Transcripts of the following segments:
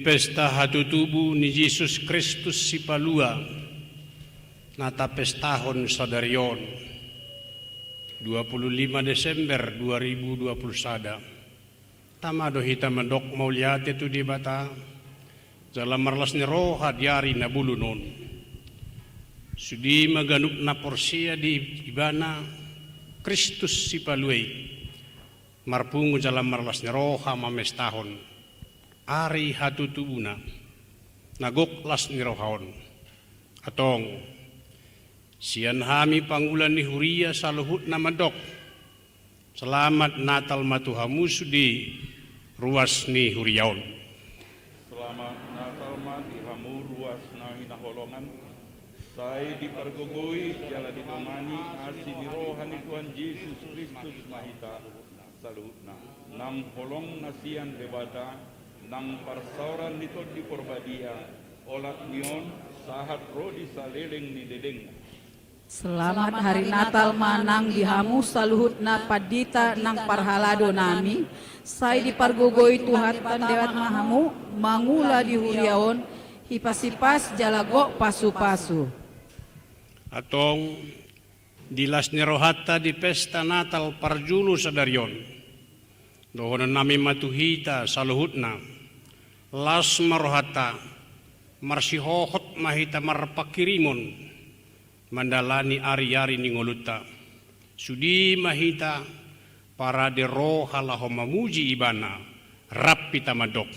pesta hatutubu ni Yesus Kristus si palua nata pestahon sadarion 25 Desember 2021 tamado hita mendok mauliate tu di bata dalam marlas ni roha diari na bulunon sudi maganuk na porsia di ibana Kristus si paluai marpungu dalam marlas ni roha mamestahon ari hatutubuna nagok las ni rohaon atong sian hami pangulan ni huria saluhut na madok selamat Natal matuhamu sudi ruas ni huriaon. Selamat Natal matuhamu ruas na hinaholongan saya dipergogoi jala ditemani asih di rohani Tuhan Yesus Kristus mahita saluhutna nam holong nasian debata nang parsauran nito di porbadia olat nion sahat rodi saleleng ni dedeng. Selamat hari Natal manang dihamu saluhutna padita nang parhalado nami sai dipargogoi Tuhan dewat mahamu mangula di huriaon hipasipas jalago pasu-pasu atong dilas ni rohata di pesta Natal parjulu sadarion dohonan nami matuhita saluhutna las marohata marsihohot mahita marpakirimon mandalani ari-ari ningoluta sudi mahita para de roha laho mamuji ibana rapita madok.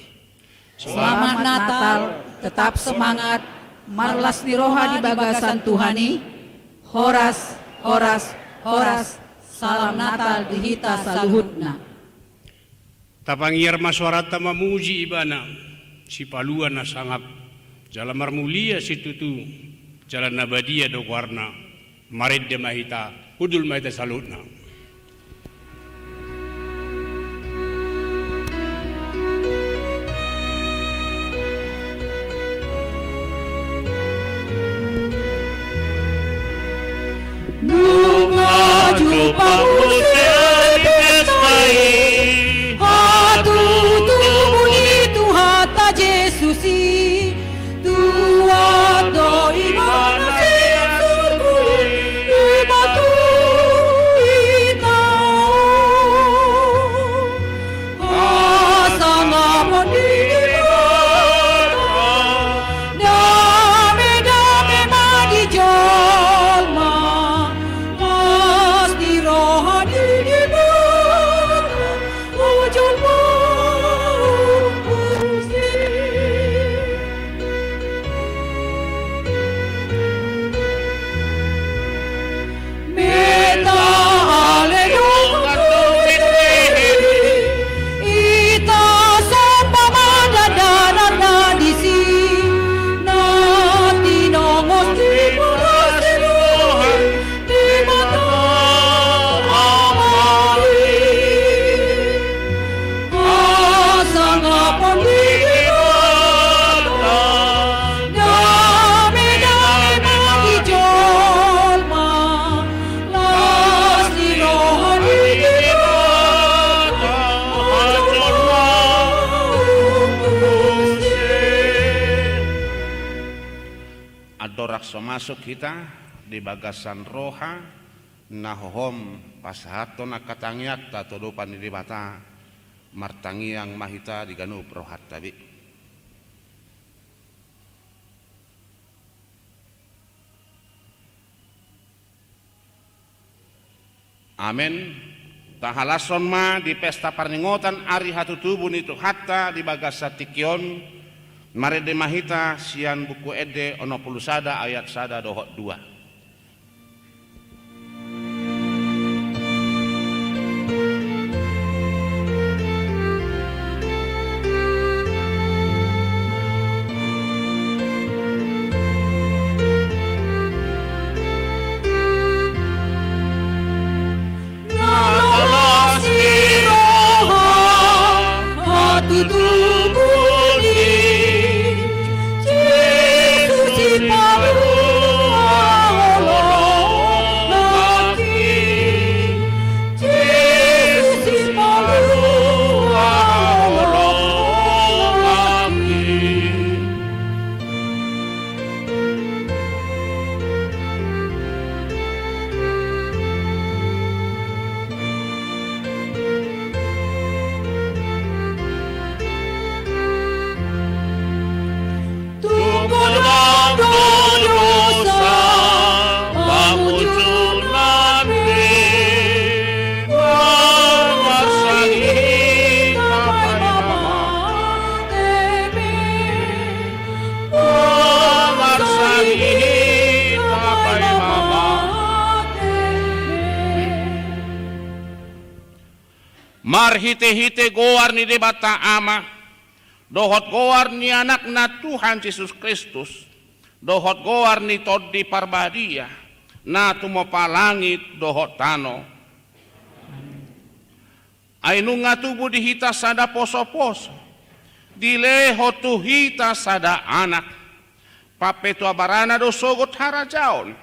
Selamat Natal, tetap semangat marlas di roha di bagasan Tuhani horas horas horas salam Natal dihita saluhutna. Tapangir maswarata mamuji ibana si paluan na sangap jalan marmulia si tutu jalan nabadia do warna marid de mahita hudul mahita salutna. Nunga jupa masuk kita di bagasan roha nahohom pasahato nakatangyak tatodopan di bata martangiang mahita diganu rohat tabi. Amin. Tahalason ma di pesta parningotan ari hatutubun itu hatta di bagasa tikion marede mahita sian buku ede ono puluh sada ayat sada dohot 2. Yesus si palua marhite-hite goar ni debata ama, dohot goar ni anak na Tuhan Yesus Kristus, dohot goar ni todi parbadia, na tumopalangit dohot tano. Ainu nga tubuh dihita sada poso-poso, dileho tuhita sada anak, papetu abarana do sogot harajaon,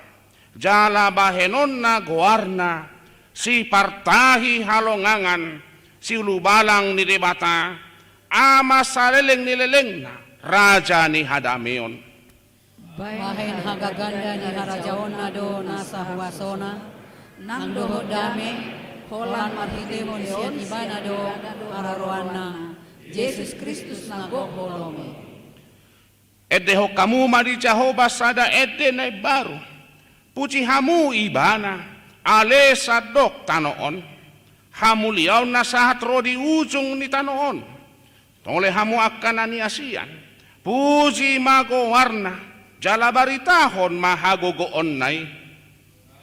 jala bahenon na goarna, si partahi halongangan, si ulubalang ni debata, ama saleleng nileleng na, raja ni Hadameon. Bahen hagaganda ni harajaon na do nasa huwasona, nang doho dame, holan marhitemo siyan ibana do araroana, Jesus Kristus na goholome. Edeho kamu madi Jehovah sada ede na baru, puji hamu ibana, ale sadok tanoon, hamu liaw na sahat rodi ujung ni tanoon, tole hamu akan aniasian, puji mago warna, jala baritahon mahagogoon nai,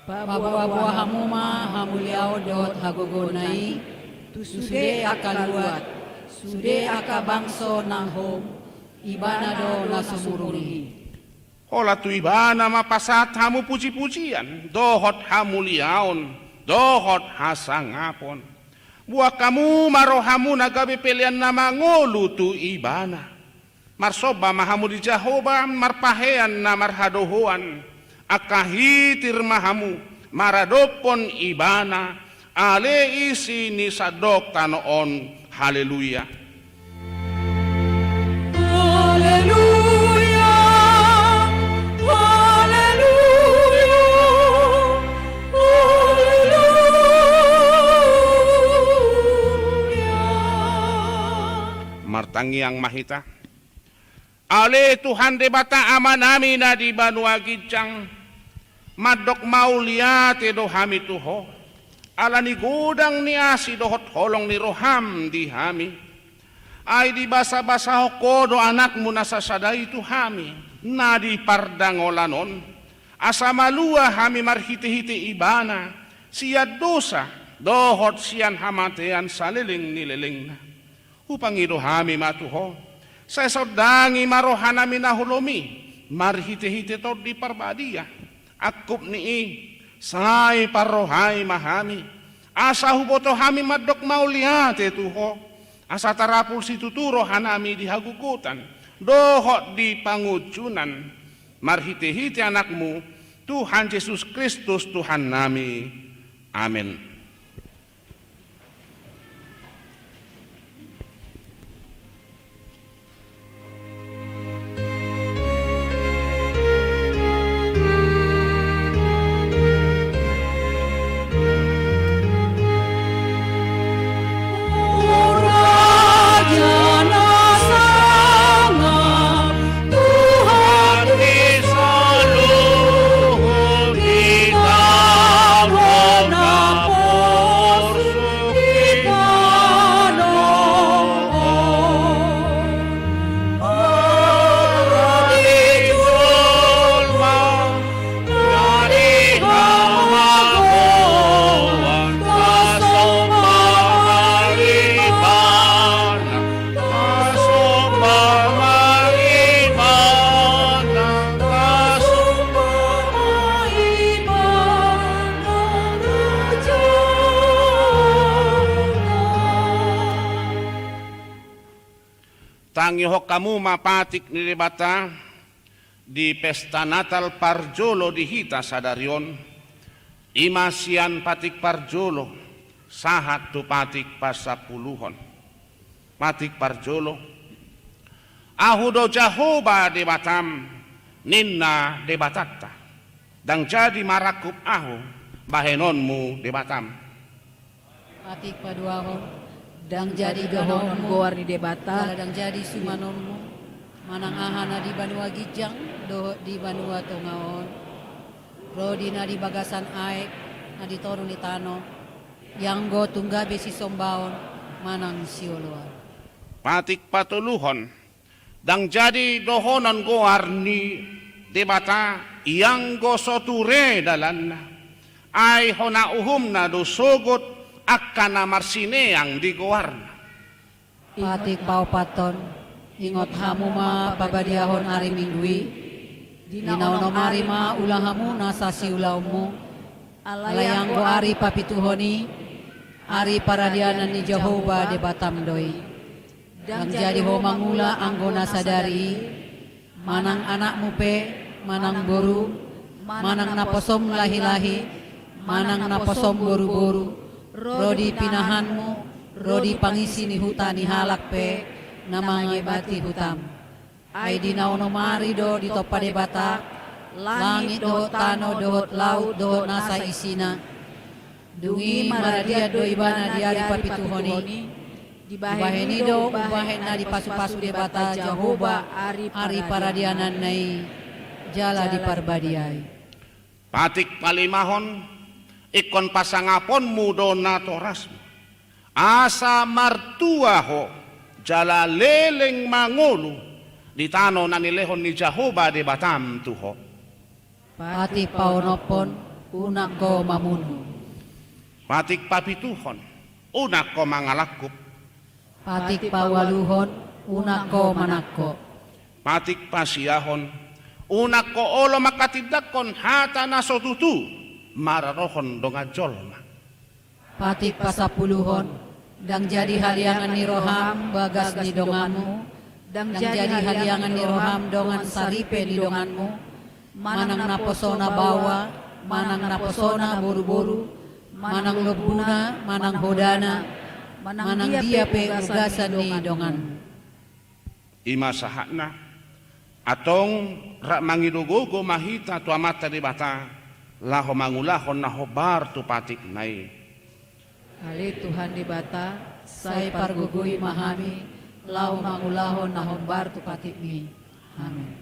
Bawa hamuma hamuliao dot hagogonai, tusude akaluat, sude akabangso nahom, ibana do nasumuruni. hola tu ibana mapasat hamu puji-pujian, dohot hamu liaon, dohot hasangapon. Buah kamu maro hamu nagabi pelian nama ngolu tu ibana. Marsoba mahamu di Jehovah marpahean na marhadohoan, akahitir mahamu maradopon ibana, ale isi ni sadok tanoon. Haleluya. Haleluya, haleluya, haleluya. Martangi yang mahita. Ale Tuhan debata amanami na di Banua Gijang, madok maulia te dohami tuho, ala ni gudang ni asi dohot holong ni roham di hami, ay di basa-basa hoko do anakmu nasasadai tuhami, na di pardangolanon, asa malua hami marhiti-hiti ibana, siya dosa, dohot siyan hamatean saliling nileleng na, upangi dohami matuho, sa sodangi marohana minahulomi, marhite-hite to di parbadia, akup ni say parohay mahami, asa huboto hami madok mauliate tuho, asa tarapul si tuturo hanami di hagugutan, dohot di pangujunan, marhite-hite anakmu, Tuhan Yesus Kristus Tuhan nami, amin. Tangiho kamu mapatik ni debata di pesta Natal Parjolo di hita sadarion, imasian patik Parjolo, sahat tu patik pasapuluhon, patik Parjolo, ahudo Jehovah debatam, ninna debatata, dang jadi marakup ahu, bahenonmu debatam. Patik paduahon, dang jadi dohon goar di debata, dang jadi sumanonmu, manang ahana di Banua Gijang, doh di Banua Tongaon, rodi na di bagasan aek, na di tono ni tano, yang go tungga besi sombaon, manang siuluan. Patik patuluhon, dang jadi dohonan goar ni debata, yang go soture dalan na, ay hona uhum na do sogot, akana marsineang di goarna. Patik paupaton, ingot hamu ma babadiahon ari minggui, dinaono marima ulahamu nasasi ulaumu, alayang go ari papituhoni, ari paradianan ni Jehovah de Batam doi. Dan jadi ho mangula anggona sadari, manang anakmu pe, manang boru, manang naposom lahi-lahi, manang naposom boru-boru, rodi pinahanmu, rodi pangisi ni hutani halak pe, namangai bati hutam. Ai dinaono mari do di topade bata, langit dohot tano dohot laut dohot nasa isina. Dungi maradia do ibana diari papituhoni, dibaheni do ubahena di pasu-pasu de bata Jehovah ari paradianan nai jala di parbadiai. Patik palimahon ikon pasangapon mudona torasmu. Asa martuaho jala leleng mangulu di tano nanilehon ni Jehovah de Batam tuho. Patik paunopon unak ko mamunu. Patik papituhon unak ko mangalakup. Patik pawaluhon unak ko manakko. Patik pasiahon unak ko olo makatidakon hata nasotutu mararohon donga jolma. Patik pasapuluhon dang jadi haliangan ni roham bagas ni donganmu, dang jadi haliangan ni roham dongan saripe ni donganmu, manang naposona bawa, manang naposona boru-boru, manang lobuna, manang hodana, manang dia pe ugasan ni donganmu. Ima sahakna atong rak mangidogogo mahita tu amata di bata laho mangulahon naho bar tu patik nai. Ali Tuhan di bata, sai pargugui mahami, lau mangulahon nahombar tu patik mi. Amin.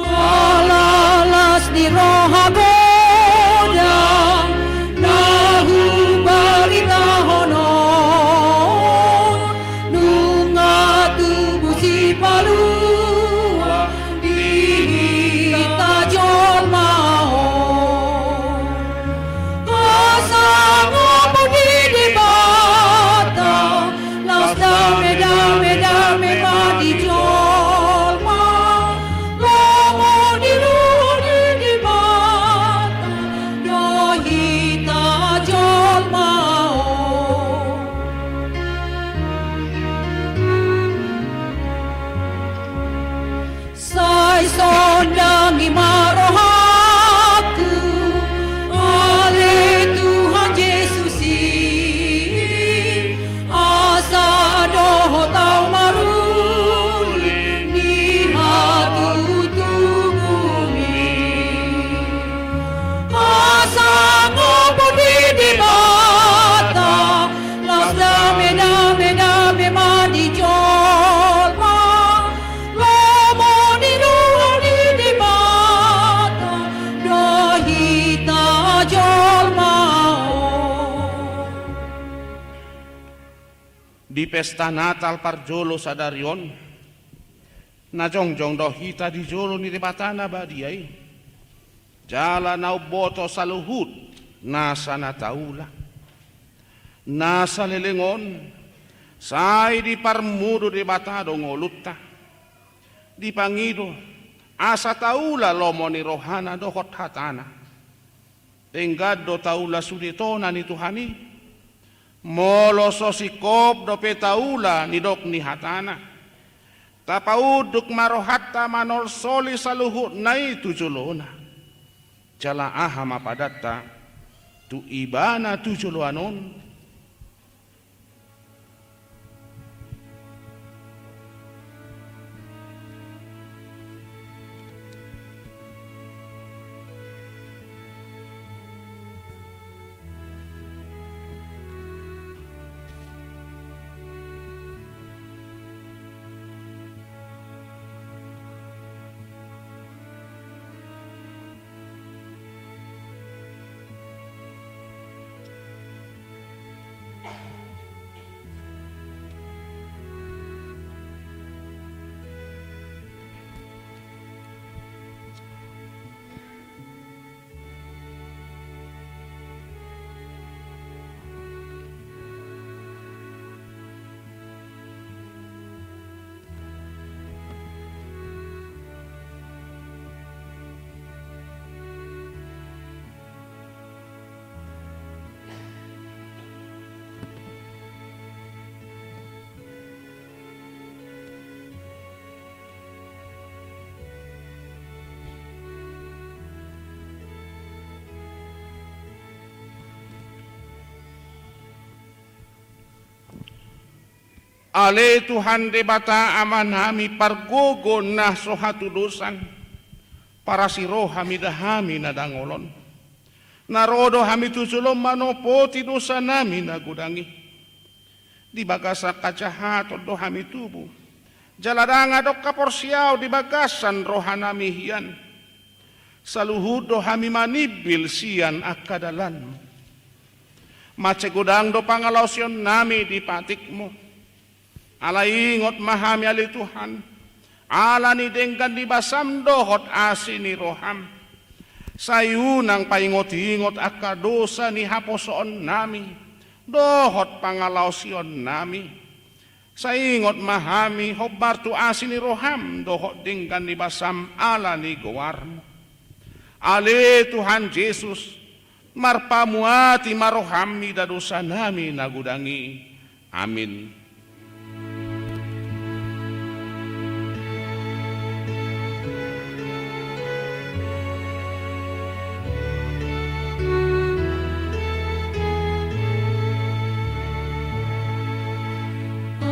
Alalas di rohago Di pesta Natal parjolo sadarion na jongjong do hita di jolo ni debatana badiai jala nau boto saluhut nasa nataula nasa lelengon sai di parmudo debatado ngolutta di pangido asa taula lomo ni rohana dohot hatana tenggado taula sudetona ni Tuhani molo sosikop do petaula ni dok ni hatana tapauduk marohatta manol soli saluhut nai tujulona jala aha mapadatta tu ibana tujuluanon Ale Tuhan debata amanami pargogo nah sohatu dosan para siro hamidahami nadangolon narodo hami tusulom manopoti dosa nami nagudangi di bagasa kacahat do hami tubuh jaladanga dok kaporsiaw di bagasan rohanami hian saluhud do hami manibil sian akadalan macegudang do pangalausion nami di patikmu ala ingot mahami ali Tuhan ala ni dengkan di basam dohot asini roham sayunang paingot-ingot akadosa ni haposon nami dohot pangalausion nami saingot mahami hobar tu asini roham dohot dengkan di basam ala ni gowarmu ale Tuhan Yesus marpamuati marohami da dosa nami nagudangi amin.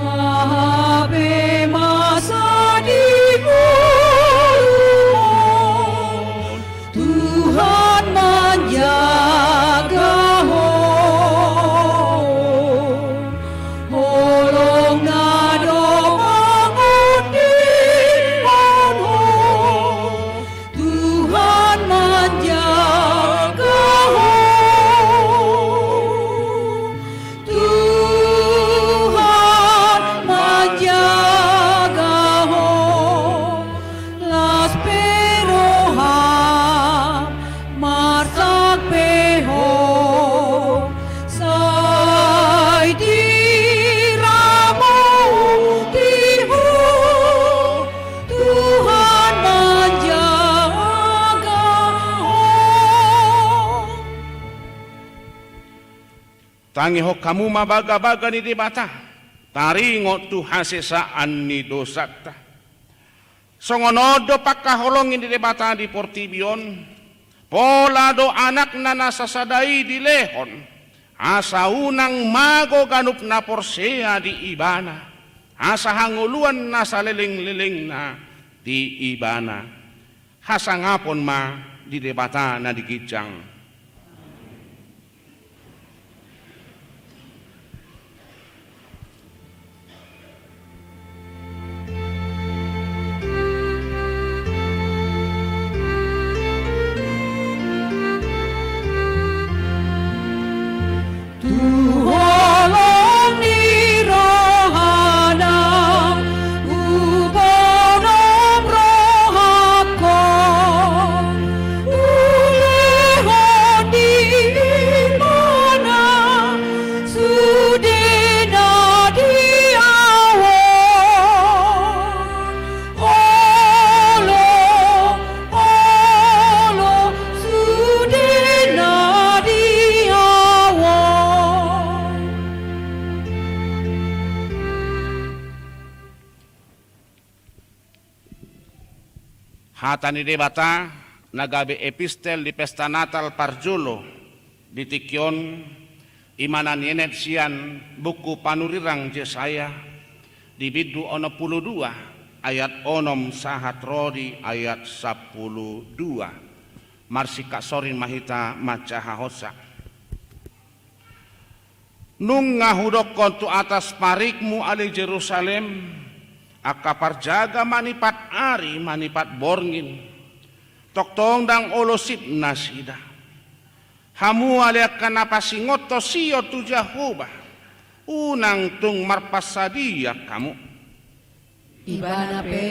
Ave masa digulung, Tuhan menjaga holong nado mengundi Tuhan menjaga Tangi ho kamu mabaga-baga ni debata taringo tu hasesaan ni dosata songonodo pakaholongin di debata di portibion pola do anak na nasasadai di lehon asa unang mago ganup na porsea di ibana asa hanguluan na sa liling-liling na di ibana hasa ngapon ma di debata na di kijang hatani debata nagabe epistel di pesta Natal Parjulo di Tikyon imanan yenet sian buku panurirang Yesaya di bidu ono 12 ayat onom sahat rodi ayat 12 marsika sorin mahita maca hahosa nung ngahudokon tu atas parikmu ali Jerusalem akapar jaga manipat ari manipat borngin toktong dang olosit nasida hamu aliak kanapa singoto siyo tu Jahoba unang tung marpasadia kamu ibana pe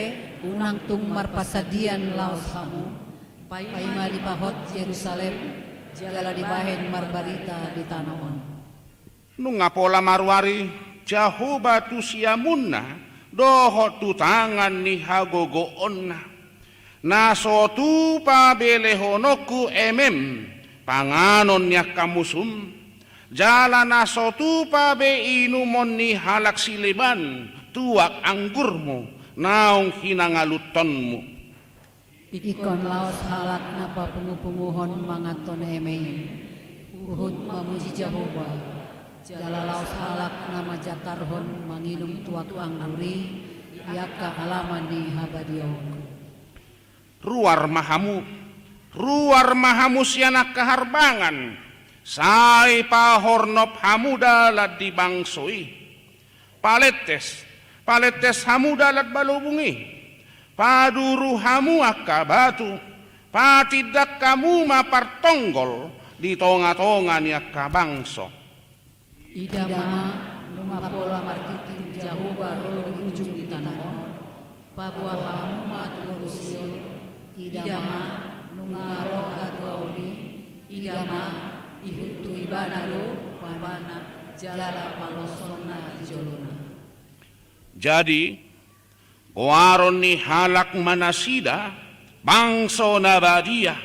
unang tung marpasadian laos kamu paima di pahot Yerusalem jala di bahen marbarita di tanaon nung ngapola marwari Jahoba tu siamunna doho tu tangan ni hagogoonna naso tu pa belehonoku emem panganon nya kamusum jala naso tu pa be inumon ni halak sileban tuak anggurmu naong hinangalutonmu ikon laos halak napa pungu-punguhon mangaton emeng uhud mamuji Jahoba Jalalau salak nama jatarhon manginum tuatu angguri, yaka halaman ni habadiong. Ruar mahamu sianak kaharbangan, sai pahornop hamuda lad di bangsoi. Paletes hamuda lad balubungi. Paduru hamu akabatu, patidak kamu mapartonggol di tonga-tonga ni akabangso. Idama numapola martiting jauh baru ujung di tanah. Papua hamu maturusion. Idama nungaro hagauli. Idama ihutu ibanado pabana jalala palosona jolona. Jadi waron ni halak manasida bangso nabadia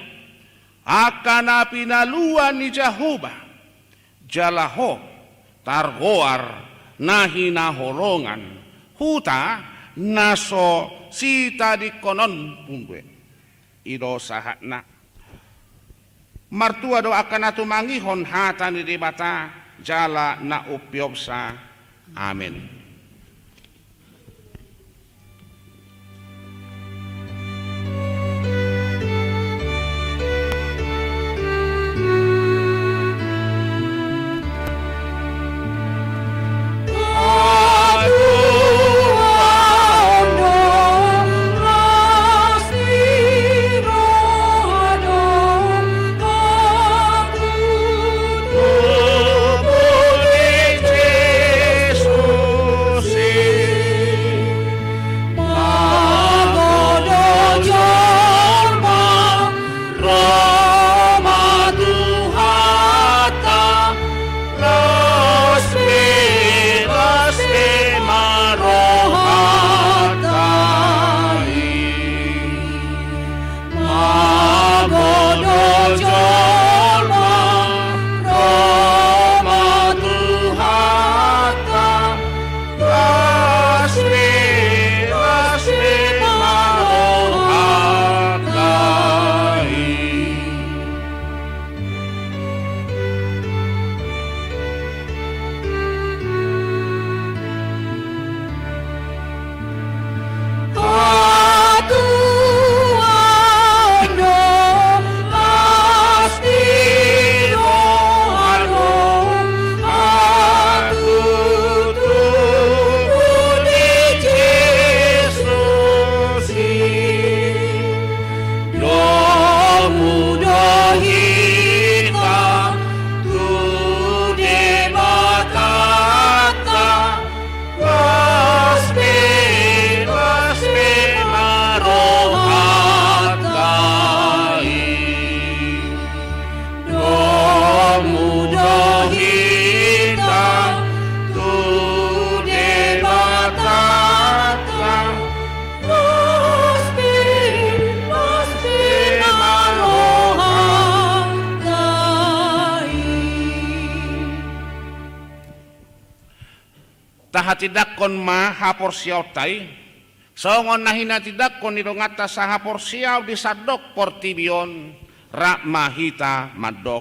akan pinaluan ni Jahoba jalaho targoar nahi naholongan huta naso sita di konon pundwe ido sahatna martua do akan atu mangihon hata ni debata jala na upiopsa amin. Tahatidakkon ma hapor siautai songon nahina tidakkon nidongata sa hapor siau disadok portibion rak mahita madok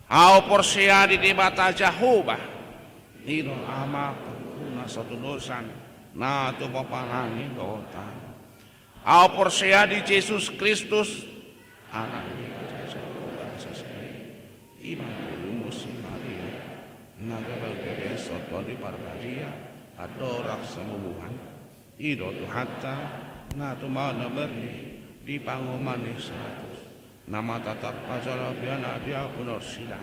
au porsia di debata Jahoba ino ama kuna satu dosan na tu papanani dota au porsia di Yesus Kristus anak iman musim Maria nagara soto di parbaria adorak semumuhan ido tu hatta na tu mana berni di pangomane seratus nama tatar pajara biana dia punor sila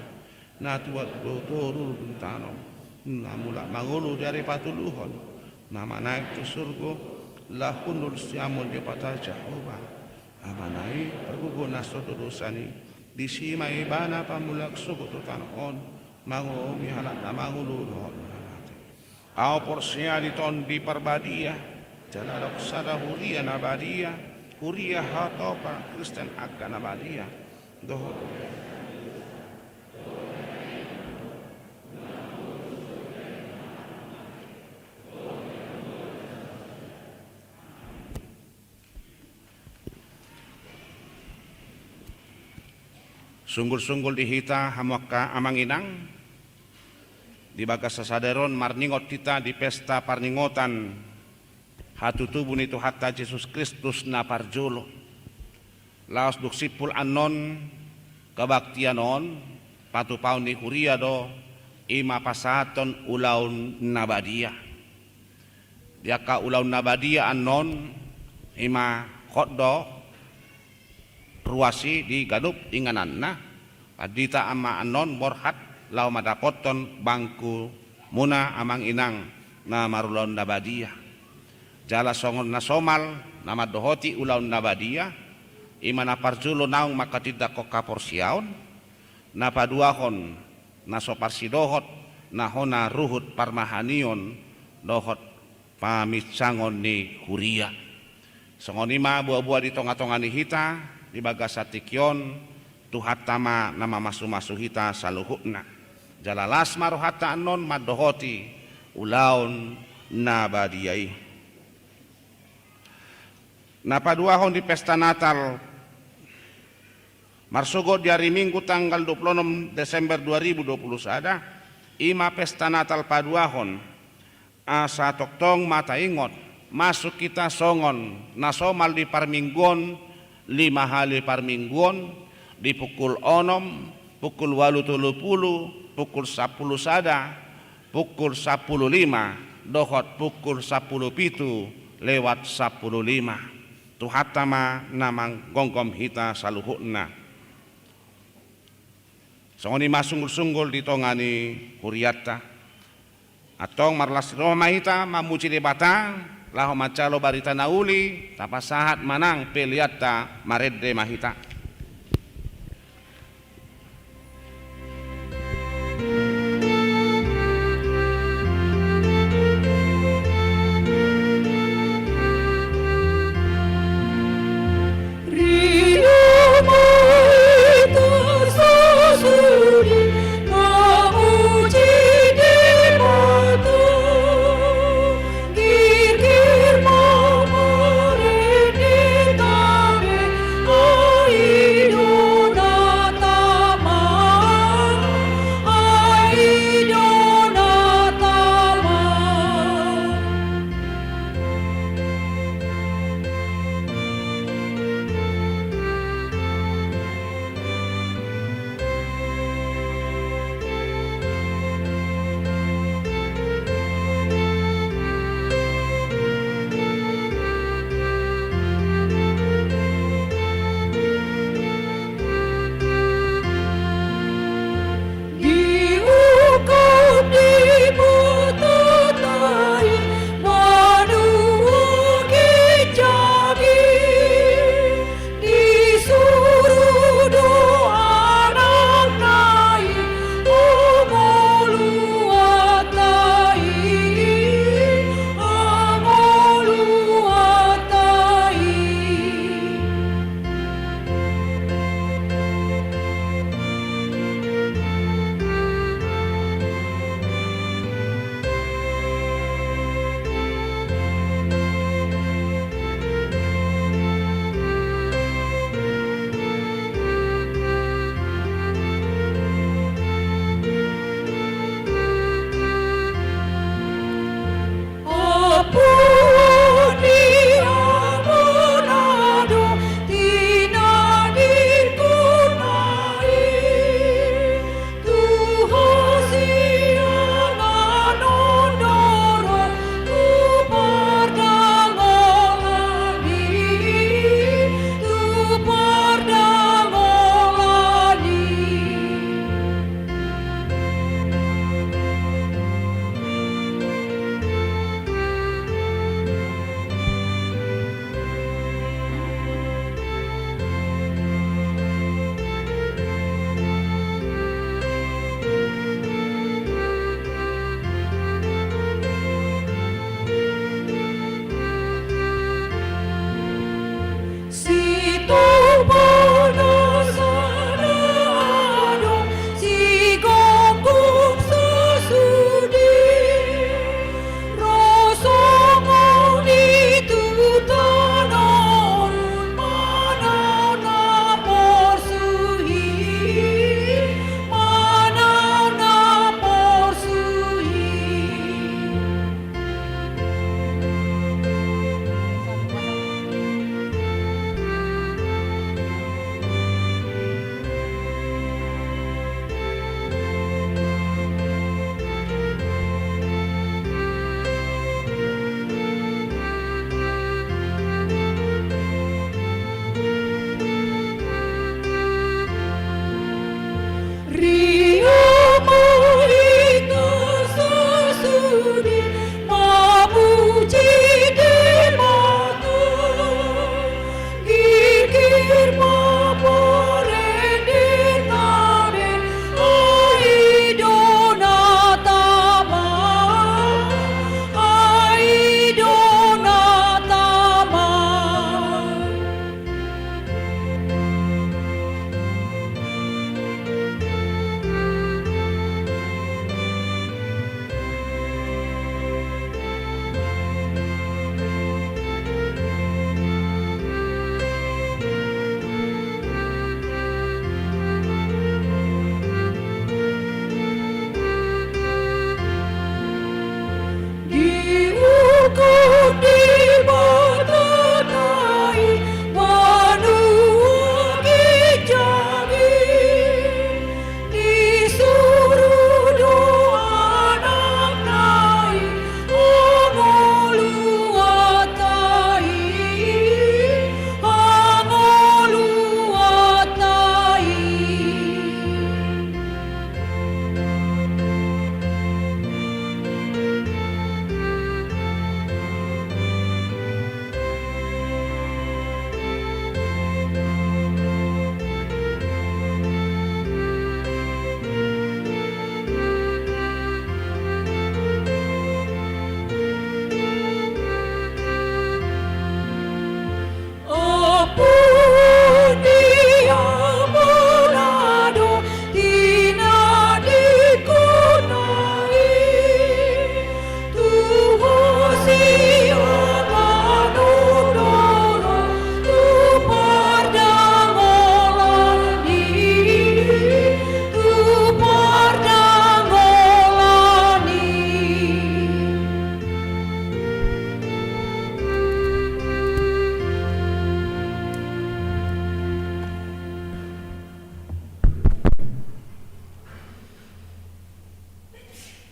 na tuat turul bintano namula mangulu dari patuluhon nama naik ke surga lahunul siamul di patah Jahoba amanai perguguna soto dosani disimai bana pamulak suku tutanon mangu mihalak na mangulu au porsia diton di perbadia jalalok sada huria nabadia huria hato para Kristen akan nabadia doh sunggul-sunggul dihita hamaka amanginang di bagas sasaderon marningot kita di pesta parningotan hatutubun itu hatta Yesus Kristus na parjolo laos duksipul anon kabaktianon patupaw ni huria do ima pasaton ulaun nabadia dia ka ulaun nabadia anon ima koddo ruasi di gadup ingananna padita ama anon borhat lau madapoton bangku muna amang inang na marulaun nabadia jala songon na somal na madohoti ulaun nabadia ima na parjulo naung makatida ko kaporsiaon na paduahon na soparsidohot na hona ruhut parmahanion dohot pamitsangon ni huria songon ima buah-buah di tonga-tonga ni hita di bagasatikyon tuhat tama nama masu-masu hita saluhutna jalalas maruhata anon madohoti ulaun nabadiyai na paduahon di pesta Natal marsugod di hari Minggu tanggal 26 Desember 2021 ima pesta Natal paduahon asa toktong mata ingot masuk kita songon nasomal di parmingguon 5 hari parmingguon di pukul 6 pukul 8.30 pukul 10 sada pukul 10.05 dohot pukul 10.07 lewat 10.05 tuhatama namang gonggom hita saluhutna songoni masunggul-sunggul di tongani huriata atong marlas roma hita mamuci debata laho macalo barita nauli tapasahat manang peliata maredde mahita Ai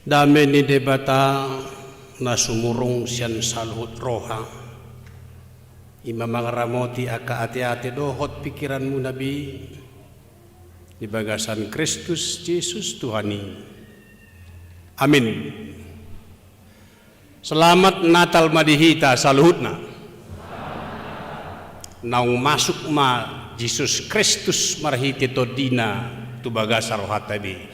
Dame ni debata na sumurong siyan saluhut roha. Ima mangaramoti aka ati-ati dohot pikiranmu nabi. Di bagasan Kristus Yesus Tuhani. Amin. Selamat Natal madihita saluhutna. Naung masuk ma Yesus Kristus marhiti todina tu bagasa roha tabi.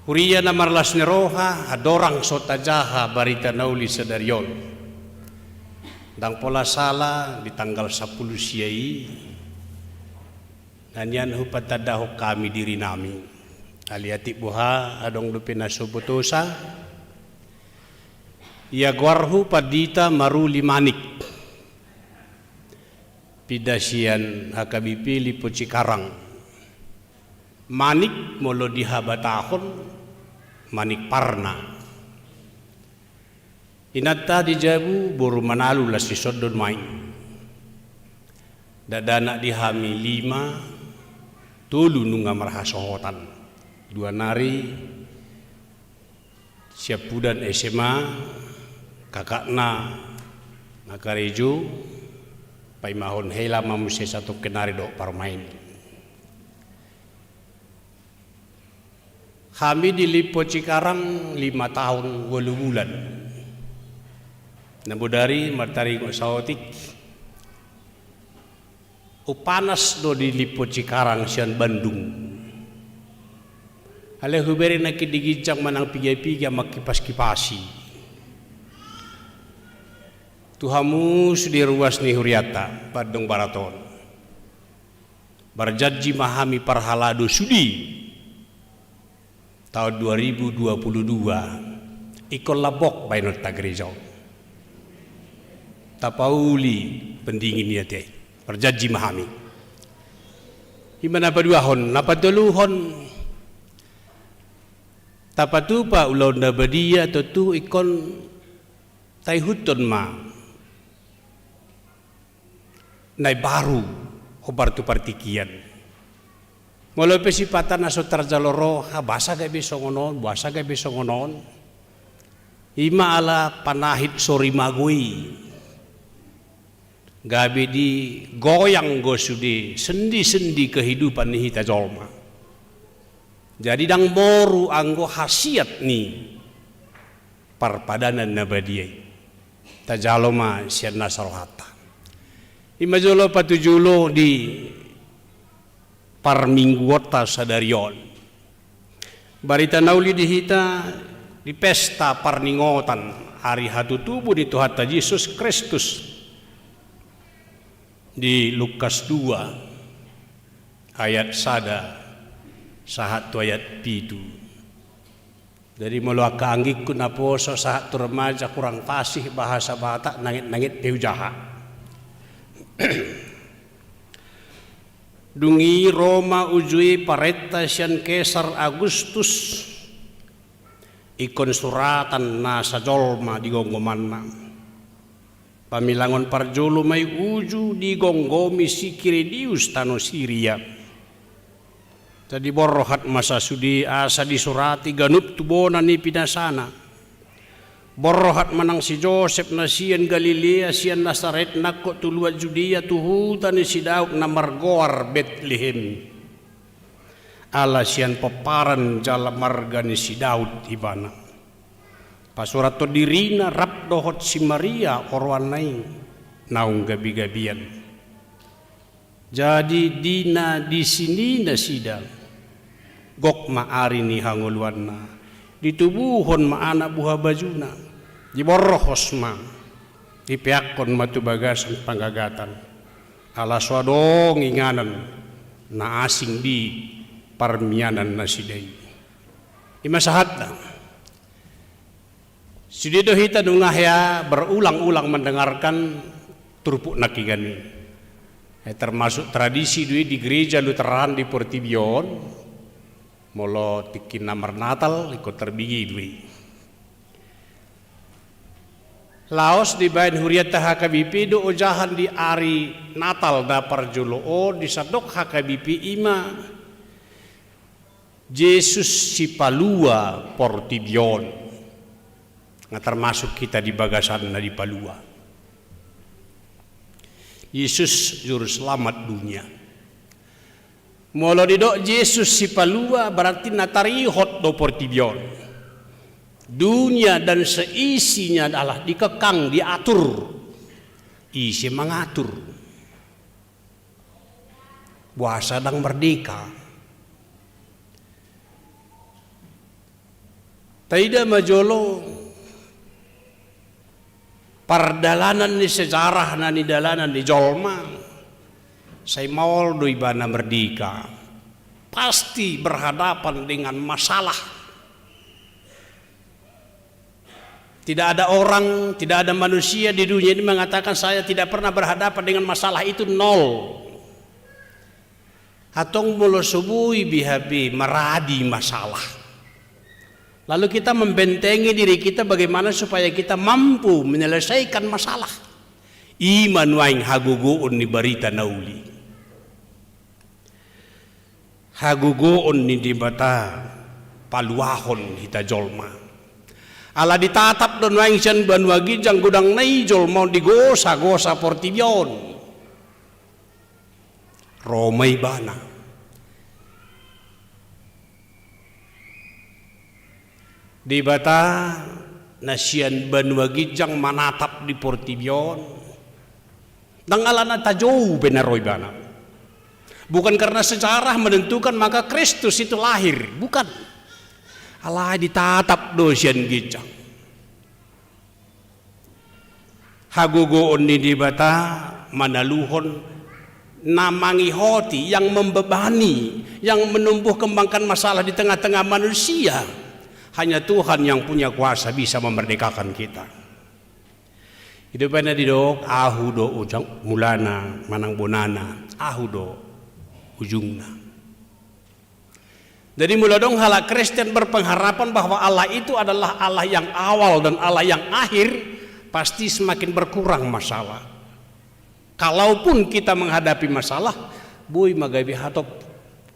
Huria na marlas ni roha hadorang sota jaha barita nauli sadarion. Dang pola sala di tanggal 10 siai. Nanyan hupatadaho kami diri nami. Aliati buha adong dupina subutosa. Ia guarhu padita maruli manik. Pidasian hakabipili po Cikarang. Manik molo dihabatahon manik parna. Inata di Jabu buru manalu la si sodon main. Dadana dihami 5 tulu nunga marhasohotan 2 nari siap budan SMA kakakna nakarejo pai mahon hela mamuse satu kenari dok parmain. Kami di Lipo Cikarang 5 tahun 8 bulan. Nabudari matari ko saotik. Upanas do di Lipo Cikarang sian Bandung. Ale huberi na kidigijang manang piga-piga makipas-kipasi. Tuhamu sudi ruas ni huriata Badung Baraton. Barjanji mahami parhalado sudi. Tahun 2022 ikon labok bainot tagrejo. Tapauli pendingin ya teh. Perjanji mahami. Himana paduahon, napatuluhon. Tapatupa ulau nabadia tu ikon taihuton ma. Nai baru hobar tu partikian. Molo pesipatan aso tarjaloro basa gak bisa ngonon. Ima ala panahit sori magui. Gabi di goyang go sudi sendi-sendi kehidupan ni hita jolma. Jadi dang boru anggo hasiat ni parpadanan nabadiai. Tajaloma sian nasarohata. Ima jolo patujulo di parmingguota sadarion. Barita nauli dihita di pesta parningotan hari hatutubu di Tuhan Yesus Kristus di Lukas 2 ayat sada sahat tu ayat pitu. Dari mulu akaanggik ku naposo sahat tu remaja kurang fasih bahasa Batak nangit-nangit teu jahat. Dungi Roma ujui pareta sian Kesar Agustus ikon suratan na sajolma di gonggomanna. Pamilangon parjolo may uju di gonggomi si Kiredius tano Siria. Tadi borrohat masa sudi asa disurati ganup tubona ni pinasana. Borrohat manang si Joseph na sian Galilea sian Nazaret nako tulua Judea tuhutan ni si Daud na margoar Bethlehem. Ala sian paparan jala marga ni si Daud ibana. Pasurat to dirina rap dohot si Maria orwan naing naung gabi-gabian. Jadi dina di sini na sidang gok maari ni hanguluan na. Ditubuhon maana buha bajuna diborrohos ma dipiakon matu bagasan panggagatan ala swadong inganan na asing di parmianan na sidai imasahat na sidido hita dungahya berulang-ulang mendengarkan turpuk nakigani termasuk tradisi dui di gereja Lutheran di Portibion molo tikin namar Natal ikut terbigi dui. Laos di bain huriat HKBP do ojahan di ari Natal da parjolo o di sadok HKBP ima Yesus si palua portibion, nga termasuk kita di bagasan na di palua. Yesus juru selamat dunia. Molo didok Yesus si palua berarti natarihot do portibion. Dunia dan seisinya adalah dikekang, diatur. Isi mengatur. Puasa dan merdeka. Taida majolo pardalanan ni sejarah na ni dalanan ni jolma. Saya mau do ibana merdeka. Pasti berhadapan dengan masalah. Tidak ada orang, tidak ada manusia di dunia ini mengatakan saya tidak pernah berhadapan dengan masalah itu, nol. Hatong mulo subui bihabi meradi masalah. Lalu kita membentengi diri kita bagaimana supaya kita mampu menyelesaikan masalah. Iman waing haguguun ni barita nauli. Haguguun ni dibata paluahon hita jolma. Ala ditatap don waing sian banua gijang gudang naijol mau digosa-gosa portibion. Romay bana. Di bata nasian banua gijang manatap di portibion. Dang alana tajau benaroy bana. Bukan karena sejarah menentukan maka Kristus itu lahir, bukan. Allah ditatap dosian gijang. Hagugoon ni dibata manaluhon namangi hoti yang membebani, yang menumbuh kembangkan masalah di tengah-tengah manusia. Hanya Tuhan yang punya kuasa bisa memerdekakan kita. Hidupnya didok ahu do ujang mulana manang bonana ahu do ujungna. Jadi mula dong hala Kristen berpengharapan bahwa Allah itu adalah Allah yang awal dan Allah yang akhir, pasti semakin berkurang masalah. Kalaupun kita menghadapi masalah, bui magabi hatop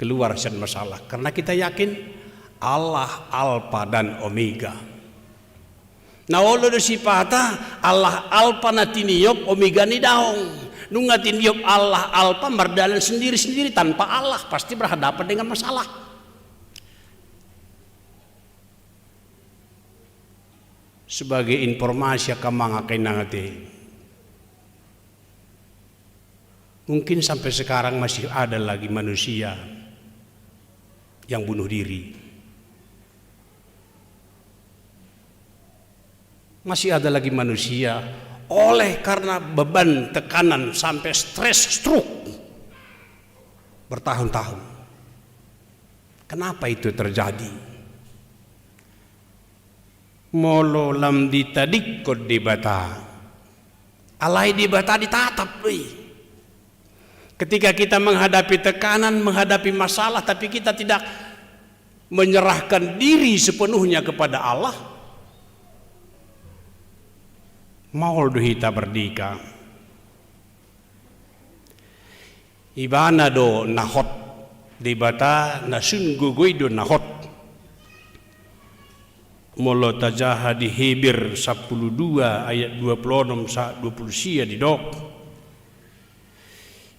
keluar sen masalah, karena kita yakin Allah Alfa dan Omega. Nah olo do sipata Allah Alfa natiniop Omega ni daong. Nungatiniop Allah Alfa berdalan sendiri-sendiri tanpa Allah, pasti berhadapan dengan masalah. Sebagai informasi kamang akan nangate, mungkin sampai sekarang masih ada lagi manusia yang bunuh diri, masih ada lagi manusia oleh karena beban tekanan sampai stres stroke bertahun-tahun. Kenapa itu terjadi? Molo lam ditadikod di bata, alai di bata ditatap. Ketika kita menghadapi tekanan, menghadapi masalah, tapi kita tidak menyerahkan diri sepenuhnya kepada Allah, mau hita berdika. Ibana do nahot di bata nasun gugui do nahot. Molo tajaha di Hebir 12 ayat 26 sa 20 sia di dok.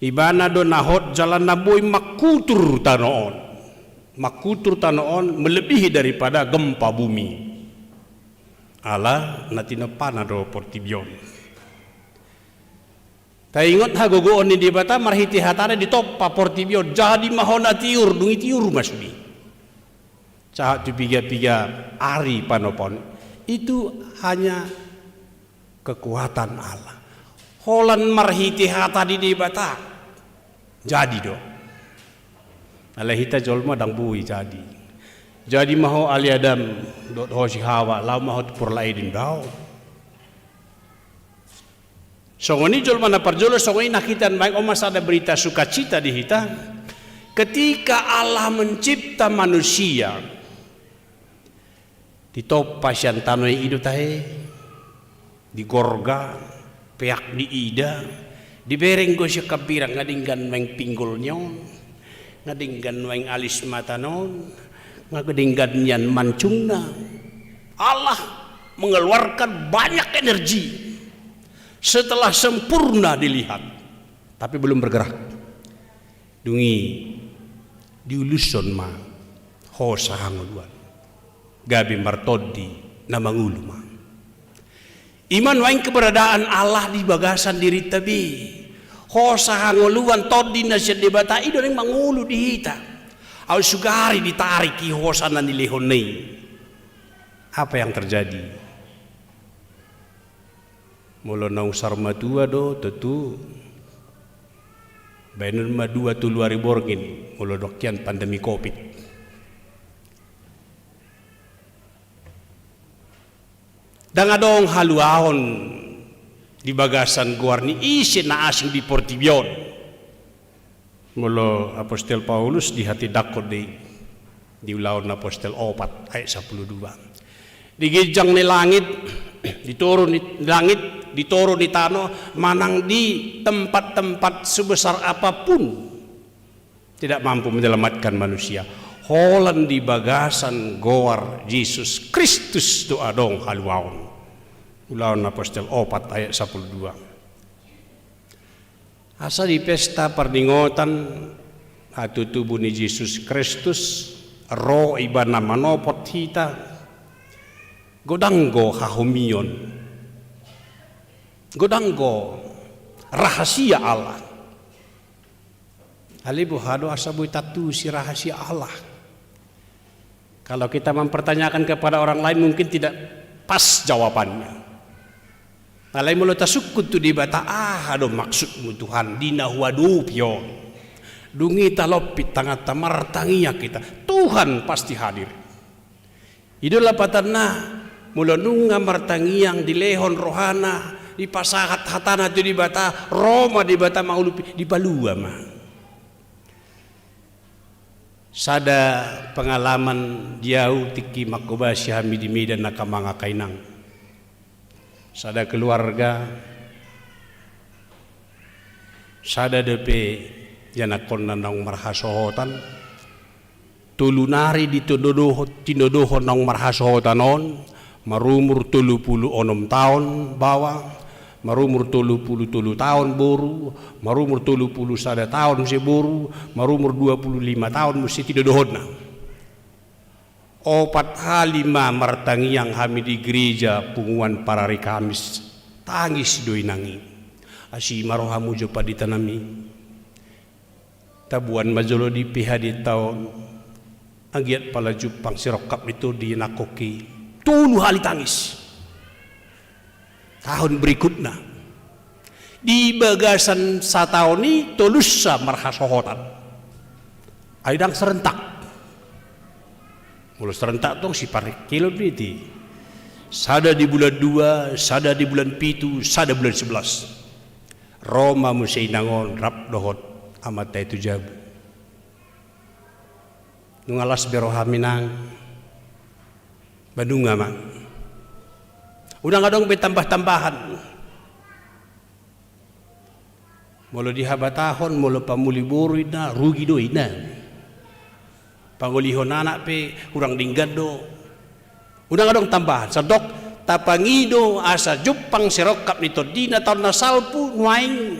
Ibana do nahot jalan naboy makutur tanoon. Makutur tanoon melebihi daripada gempa bumi. Ala natinapana do portibion. Ta ingot hagogoon ni di bata marhiti hatana di top pa portibion jadi mahona tiur dungi tiur masbi. Cahat tu piga-piga ari panopon itu hanya kekuatan Allah. Holan marhiti hata di bata jadi do. Allah hita jolma dang bui jadi. Jadi maho ali Adam dot hosi Hawa lau maho pur laidin dau. Songoni jolma na parjolo songoni nakitan baik omas ada berita sukacita di hita. Ketika Allah mencipta manusia di topa sian tanoi idu tahe di gorga peak di ida di bereng go siya kabirang ngadinggan meng pinggol nyon ngadinggan meng alis mata non ngagedinggan mancungna. Allah mengeluarkan banyak energi setelah sempurna dilihat, tapi belum bergerak. Dungi diuluson ma hosa hanguluan gabi martodi na mangulu ma. Iman waing keberadaan Allah di bagasan diri tabi hosa hanguluan todi na siya debata ido ning mangulu dihita au sugari ditariki hosa na nilihonei. Apa yang terjadi? Mula naung sarma dua do tentu bainun ma dua tu luari borgin mula dokian pandemi Covid. Dan adong haluahon di bagasan guarni isi na asing di Portibion. Mula Apostol Paulus di hati dakot di ulaun Apostol 4 ayat 12. Digijang ni langit, diturun di langit, diturun di tanah, manang di tempat-tempat sebesar apapun tidak mampu menyelamatkan manusia. Holan di bagasan goar Yesus Kristus doa dong haluaon. Ulaun Apostol 4 ayat 12. Asa di pesta perdingotan atu tubuh ni Yesus Kristus roh ibana manopot hita godanggo hahumion, godanggo rahasia Allah. Alibu hado asabu tatu si rahasia Allah. Kalau kita mempertanyakan kepada orang lain mungkin tidak pas jawabannya. Alai mulo tasukut tu di bata hado maksudmu Tuhan dina huadu pion. Dungi talopit tangat tamar tangiya kita. Tuhan pasti hadir. Idola patanna mula nunga martangiang di lehon rohana di pasahat hatana tu di bata Roma di bata maulupi di Palua mah. Sada pengalaman jauh tiki makoba syahami di Medan nakamanga kainang. Sada keluarga sada depe janakon nanang marhasohotan tulunari di tinodoho nang marhasohotanon marumur 36 tahun bawah, marumur 37 tahun boru, marumur 31 tahun si boru, marumur 25 tahun mesti tidak dohodna. Opat halima martangi yang kami di gereja punguan parari Kamis tangis doi nangi asi marohamu jopa ditanami tabuan majolo di pihak di tahun agiat pala jupang sirokap itu di nakoki tulu hali tangis. Tahun berikutnya di bagasan satahun ini tulusa marhasohotan aidang serentak mulai serentak dong si parik kilo beriti sada di bulan 2 sada di bulan 7 sada bulan 11 Roma museinangon rap dohot amat itu jabu nungalas berohaminang Bandung mang udah nggak dong betambah-tambahan mulu dihabatahon mulu pamuli borina rugi doina pangulihon anak pe kurang dinggado udah nggak dong tambahan sedok tapangido asa jupang serokap nito dina tahun nasalpu nuaing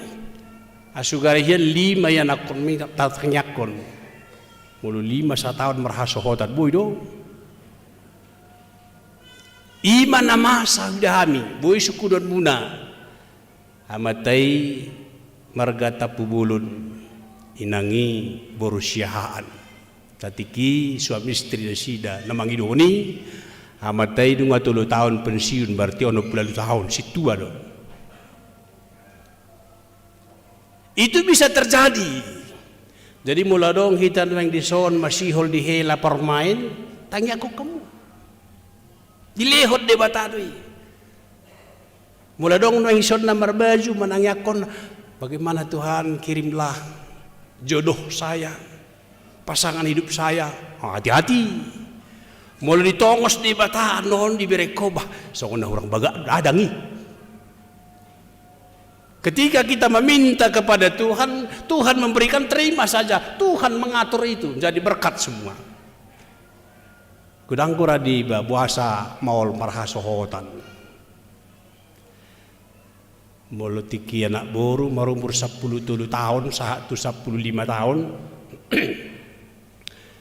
asugarihian 5 yang akon minta tatanyakon mulu 5 tahun merhasohotan boy do iman nama saudami boy suku dan muna amatai margata pubulun inangi borusyahaan tatiki suami istri sida namang idoni amatai dunga 30 tahun pensiun berarti ono 20 tahun situa do itu bisa terjadi. Jadi mula dong hitan yang dison masihol di hela permain tanya aku kamu dilehot de batadui mula dong nang ison namar baju menangyakon bagaimana Tuhan kirimlah jodoh saya pasangan hidup saya hati-hati mula ditongos di bata non di berekobah sokona orang baga adangi ketika kita meminta kepada Tuhan Tuhan memberikan terima saja Tuhan mengatur itu jadi berkat semua Kudangkura di buasa maul marhasohotan. Molotiki anak boru marumur 10 tahun, sahatu 15 tahun.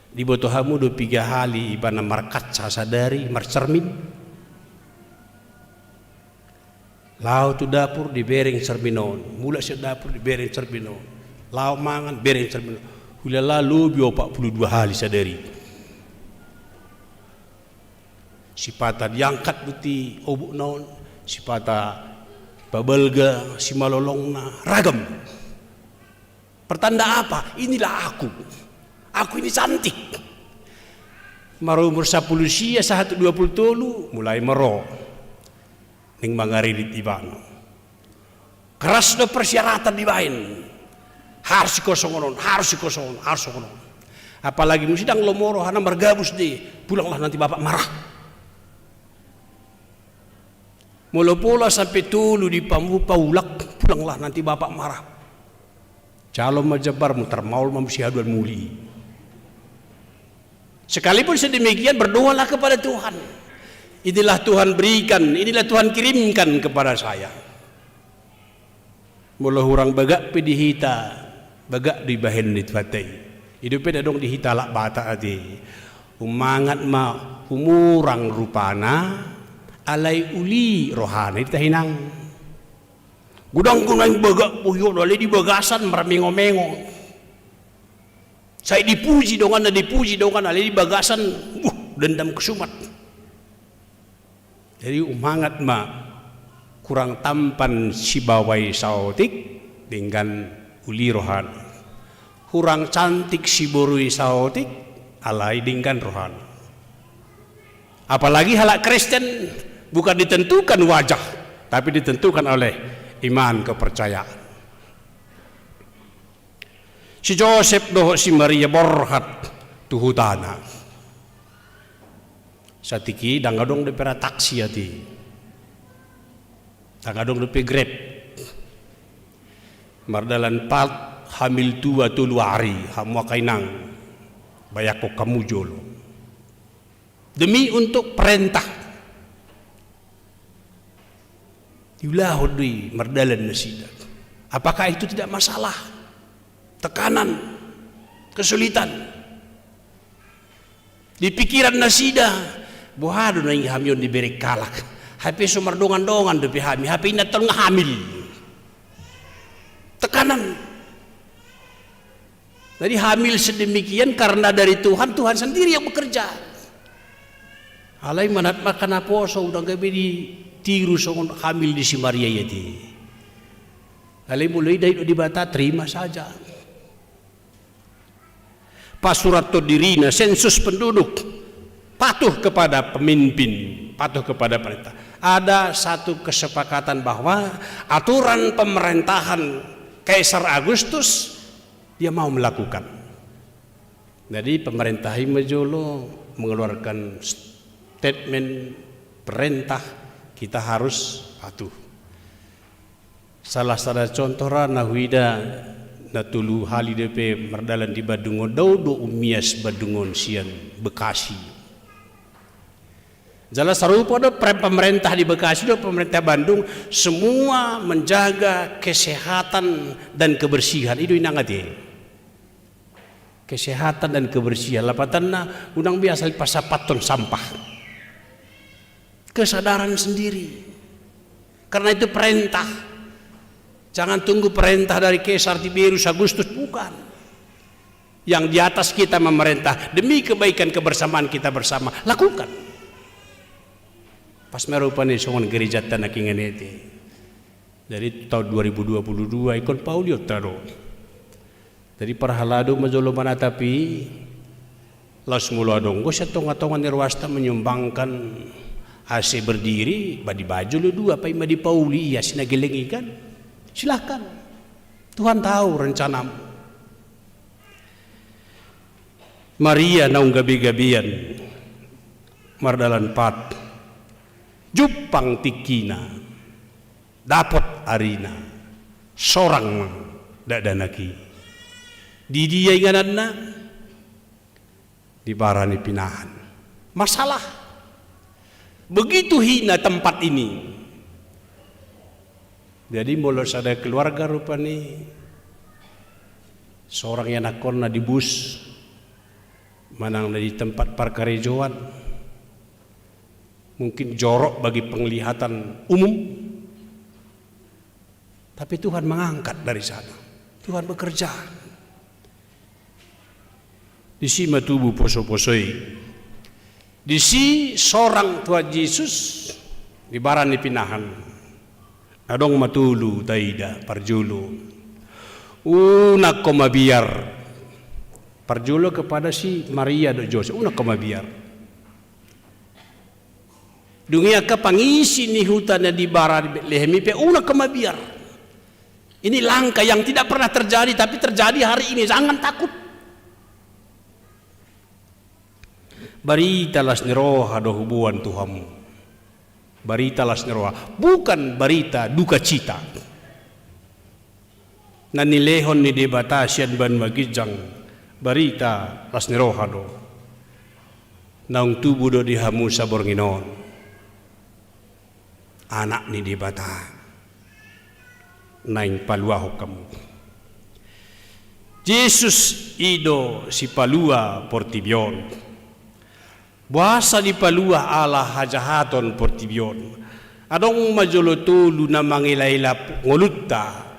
Di botohamu 2-3 hali ibana markaca sadari marcermin. Lau tu dapur di bereng cerminon, mula si dapur di bereng cerminon. Lau mangan bereng cerminon. Hula lalu 42 hali sadari. Sipata diangkat buti obuk naon, sipata babelga, si malolongna ragam. Pertanda apa? Inilah aku. Aku ini cantik. Marumur 10 sia 120 mulai mero. Ning mangaririt ibano. Keras do persyaratan dibain. Harus kosongonon, harus kosongonon, harus kosongonon. Apalagi musidang lomoro hana margabus deh. Pulanglah nanti bapak marah. Mula-mula sampai tulu di pamupa ulak, pulanglah nanti bapak marah. Calon majabar mutar maul mamsihaduan muli. Sekalipun sedemikian berdoalah kepada Tuhan. Inilah Tuhan berikan, inilah Tuhan kirimkan kepada saya. Mula hurang bagak pedihita, bagak di bahen nitfatay. Hidupnya dong dihita lak bata adi. Umangat ma umurang rupana. Alai uli rohani tahinang gudang gunang bagak puyo dole di bagasan mermengo-mengo. Saya dipuji dongan alai di bagasan dendam kesumat. Jadi umangat ma kurang tampan si bawai sautik dengan uli rohani. Kurang cantik si borui sautik alai dengan rohani. Apalagi halak Kristen bukan ditentukan wajah, tapi ditentukan oleh iman kepercayaan. Si Joseph doh si Maria borhat tuhutana. Satiki dangadong de pera taksi ati. Dangadong de pe grab. Mardalan pat hamil tua tuluari hamwa kainang. Bayako kamu jolo. Demi untuk perintah. Yulahudi mardalan nasida. Apakah itu tidak masalah? Tekanan, kesulitan. Di pikiran nasida, bohado na hamyon diberi kalak. Hape sumardongan-dongan depi hamil, hape ina tengah hamil. Tekanan. Jadi hamil sedemikian karena dari Tuhan, Tuhan sendiri yang bekerja. Alai manat makan aposo udang gabi di tiru songon hamil di si Maria yati. Alai mulai dari di bata terima saja. Pasurat dirina sensus penduduk patuh kepada pemimpin, patuh kepada perintah. Ada satu kesepakatan bahwa aturan pemerintahan Kaisar Agustus dia mau melakukan. Jadi pemerintah Himajolo mengeluarkan statement perintah kita harus patuh. Salah satu contoh rana huida natulu hali DP merdalan di Badungon daudo umias Badungon sian Bekasi. Jala sarupa do pemerintah di Bekasi do pemerintah Bandung semua menjaga kesehatan dan kebersihan itu inangati. Kesehatan dan kebersihan lapatanna unang biasa pasapaton sampah. Kesadaran sendiri. Karena itu perintah. Jangan tunggu perintah dari Kaisar Tiberius Agustus, bukan. Yang di atas kita memerintah demi kebaikan kebersamaan kita bersama, lakukan. Pas merupani songon gereja tanah kingenete. Dari tahun 2022 ikon Paulio taro. Dari perhalado majolo manatapi las muladong go sa tonga-tonga nirwasta menyumbangkan AC berdiri badi baju lu dua pai madi Pauli ya sinagelengikan. Silahkan. Tuhan tahu rencanamu. Maria naung gabi-gabian mardalan pat jupang tikina dapat arina sorang dadanaki di dia ingananna di barani pinahan masalah. Begitu hina tempat ini. Jadi mulut ada keluarga rupanya seorang yang nakon di bus manang di tempat parkarejoan, mungkin jorok bagi penglihatan umum, tapi Tuhan mengangkat dari sana. Tuhan bekerja. Di si matubu poso-posoi. Di si seorang Tuhan Yesus di baran dipinahan. Adong matulu taida parjulu. Una koma biar. Parjulu kepada si Maria do Jose. Una koma biar. Dunia ke pangisi ni hutannya di baran Betlehem pe una koma biar. Ini langkah yang tidak pernah terjadi tapi terjadi hari ini. Jangan takut. Barita las niroha do hubuan Tuhanmu. Barita las niroha, bukan barita duka cita. Nanilehon ni debatasian ban magijang barita las niroha do. Naung tubuh do dihamu sabor nginon. Anak ni debata. Naing paluaho kamu. Yesus ido si palua portibion. Buasa di palua ala hajahaton portibion. Adong majolotulu na mangilaila ngolutta.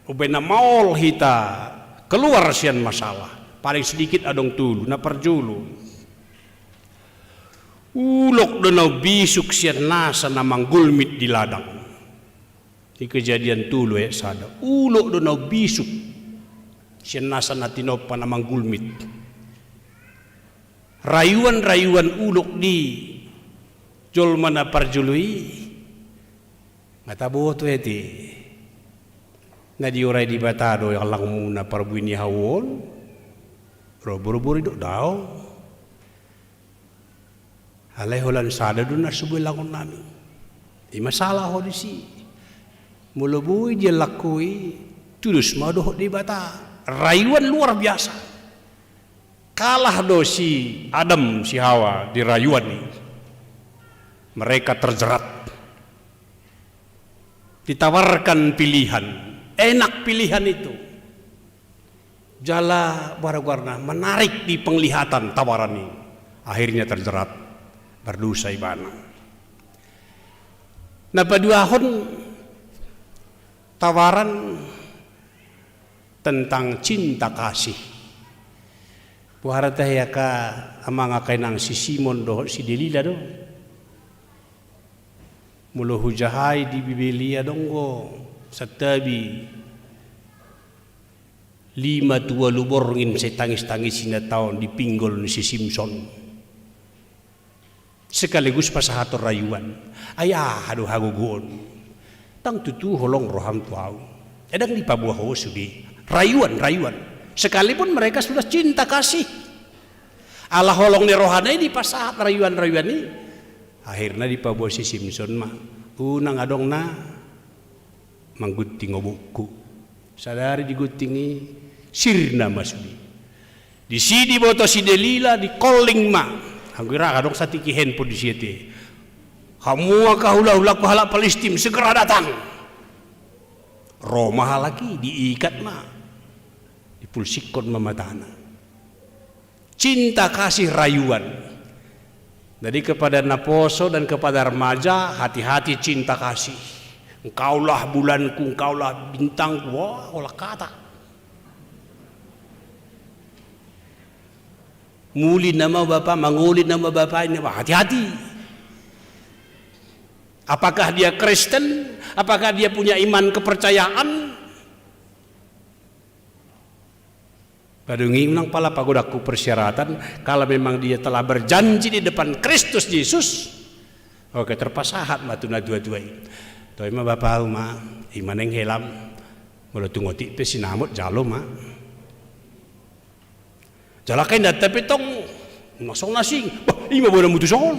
Ubena maol hita keluar sian masalah. Paling sedikit adong tulu na perjulu. Ulok donau bisuk sian nasa na manggulmit di ladang. Di kejadian tulu sada. Ulok donau bisuk sian nasa na tinopa na manggulmit. Rayuan-rayuan ulok di jol mana parjului mataboto eti na diorai di batado yang lang muna parbuini hawon robor-bor itu daw alay holan sada dun na subuh langon nami di masalah ho di si mulubui dia lakui tulus madoh di bata rayuan luar biasa. Kalah do si Adam si Hawa di rayuan ini. Mereka terjerat. Ditawarkan pilihan. Enak pilihan itu. Jala warna menarik di penglihatan tawaran ini. Akhirnya terjerat. Berdosa ibana. Nah paduahon tawaran tentang cinta kasih. Buharata ya ka amang akay nang si Simon do si Delila do. Mulo hujahay di Biblia donggo sa tabi 5 tua lubor ngin sa tangis-tangis na taon di pinggol ni si Simpson. Sekaligus pasahator rayuan. Ayah hadu hagugon. Tang tutu holong roham tuaw. Edang di pabuaho sudi. Rayuan. Sekalipun mereka sudah cinta kasih. Allah holong ni rohanai di pasahat rayuan-rayuan ini. Akhirnya di pabuah si Simpson mah. Unang adong na mangguting obuku. Sadari digutingi sirna masudi. Di sini boto si Delila di calling mah. Anggira adong satiki handphone di siete. Kamu kahula-hula pahala Palestin segera datang. Roma lagi diikat mah. Pulsikon mematana. Cinta kasih rayuan. Jadi kepada naposo dan kepada remaja hati-hati cinta kasih. Engkaulah bulanku, engkaulah bintangku. Wah, olah kata. Muli nama Bapak, mangulid nama Bapak ini. Hati-hati. Apakah dia Kristen? Apakah dia punya iman kepercayaan? Padungi nang pala pagodaku persyaratan kalau memang dia telah berjanji di depan Kristus Yesus. Oke terpasahat matuna dua-dua. Toy mah bapak mah iman yang helam. Mula tungoti pe sinamot jalo mah. Jalakay na tapi tong nasong nasing. Bah, ima boleh mutuson.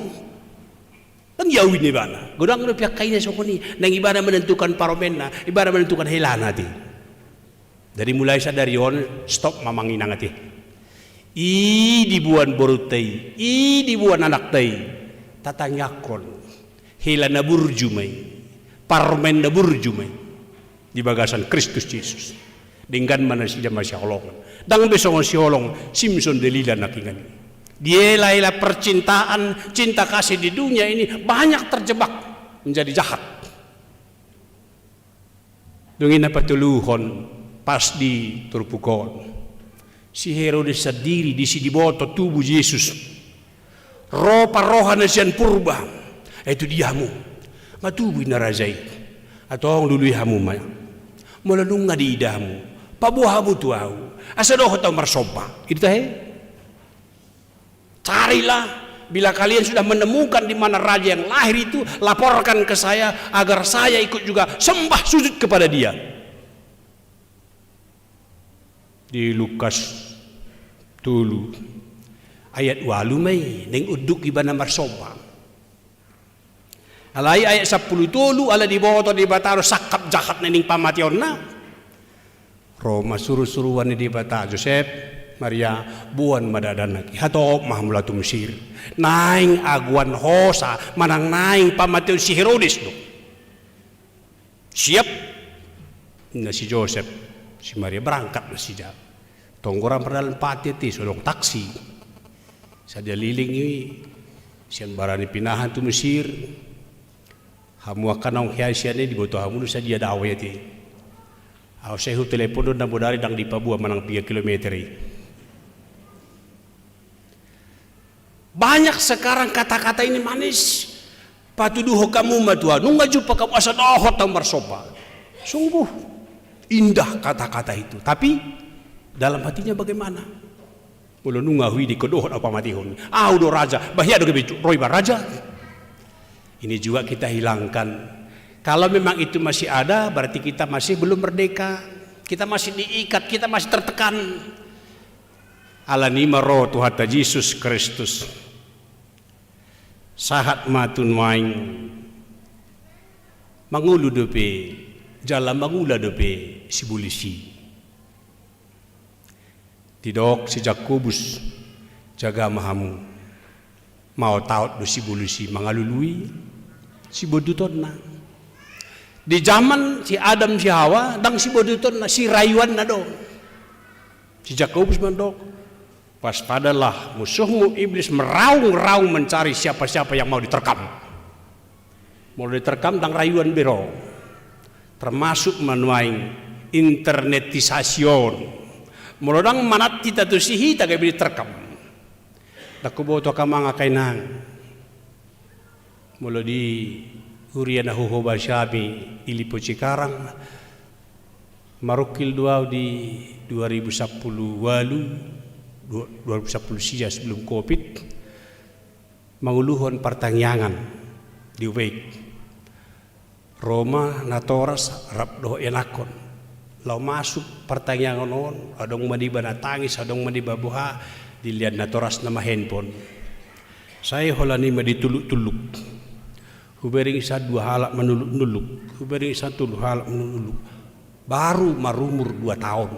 Kan yawin ni bana. Godang no piak kay na sokoni nang ibadah menentukan paromen na, ibadah menentukan helan hati. Dari mulai sadarion stop mamanginang ati. I dibuan borutei, I dibuan anak tei, tatanyakon, hela na burjumay, parmen na burjumay, di bagasan Kristus Yesus. Dengan mana si jama si holongan. Dang besong si holong Simpson delila nakingan. Dia lailah percintaan, cinta kasih di dunia ini banyak terjebak menjadi jahat. Dungin apa tuluhon pas di turpukon. Si Herodes sendiri di sini boto tubuh Yesus. Roh parohana sian purba. Itu diamu. Matubuh na razai. Atau dulu hamu maya. Melenung di idamu. Pabuhamu tuau. Asa doh tau marsopa. Itu teh. Carilah bila kalian sudah menemukan di mana raja yang lahir itu, laporkan ke saya agar saya ikut juga sembah sujud kepada dia. Di Lukas dulu ayat 8 mai ning uduk ibana marsopa. Alai ayat 10 tulu ala diboto di bataro sakap jahat ning pamationna. Roma suruh-suruan di bata Joseph Maria buan madadanak hato mahmulatu Mesir naing aguan hosa manang naing pamation si Herodes lo. Siap na si Joseph si Maria berangkat na si Jab. Tonggoran perdalan pati ti solong taksi. Sadia liling ini sian barani pinahan tu Mesir. Hamu akan ong hiasian ini diboto hamu sadia dawe ti. Aku sehu telepon dan bodari dang di Papua manang 3 kilometer. Banyak sekarang kata-kata ini manis. Patuduh kamu matua nungga jumpa kamu asa dohot tambar sopa. Sungguh indah kata-kata itu. Tapi dalam hatinya bagaimana? Mula nungga hui di kedohot apa matihon. Udah raja, bahaya do roy raja. Ini juga kita hilangkan. Kalau memang itu masih ada, berarti kita masih belum merdeka. Kita masih diikat, kita masih tertekan. Alani maro Tuhan Yesus Kristus. Sahat matun maing. Mangulu dope, jala mangula dope si bulisi. Tidok si Jakobus jaga mahamu. Mau taut do si bulisi mangalului si bodutonna. Di zaman si Adam si Hawa dang si boduton na si rayuan na do. Si Jakobus mandok. Waspadalah musuhmu iblis meraung-raung mencari siapa-siapa yang mau diterkam. Mau diterkam dang rayuan biro. Termasuk manuaing internetisasiun. Mulodang manat kita tu sihi tagay diterkam. Dakuboto kamanga kainang. Mulo di Huriana huhoba syabi ilipo Cikarang marukil duau di 2010 walu 2010 sia sebelum Covid manguluhon pertanyaan di Wake Roma natoras rap doh enakon lau masuk pertanyaan on adong maniba natangis adong maniba buha dilihat natoras nama handphone saya holani madituluk-tuluk Hubering isa 2 halak menuluk-nuluk. Hubering isa 2 halak menuluk. Baru marumur 2 tahun.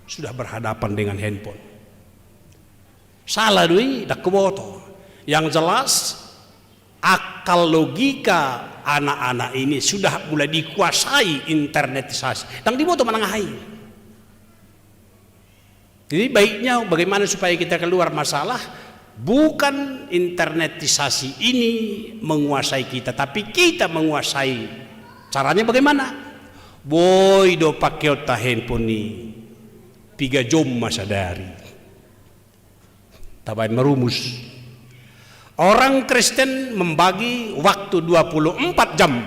Sudah berhadapan dengan handphone. Salah dui dak keboto. Yang jelas akal logika anak-anak ini sudah mulai dikuasai internetisasi. Dan diboto menangahai. Jadi baiknya bagaimana supaya kita keluar masalah. Bukan internetisasi ini menguasai kita, tapi kita menguasai. Caranya bagaimana? Boy do pakai otak handphone ni 3 jam masa dari. Tabain merumus. Orang Kristen membagi waktu 24 jam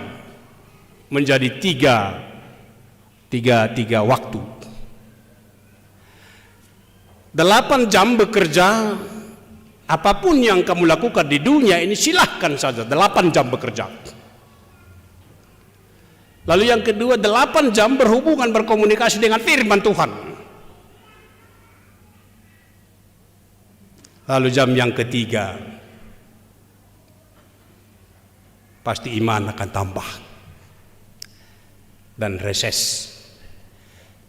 menjadi 3 waktu. 8 jam bekerja. Apapun yang kamu lakukan di dunia ini silahkan saja 8 jam bekerja. Lalu yang kedua 8 jam berhubungan berkomunikasi dengan firman Tuhan. Lalu jam yang ketiga pasti iman akan tambah dan reses.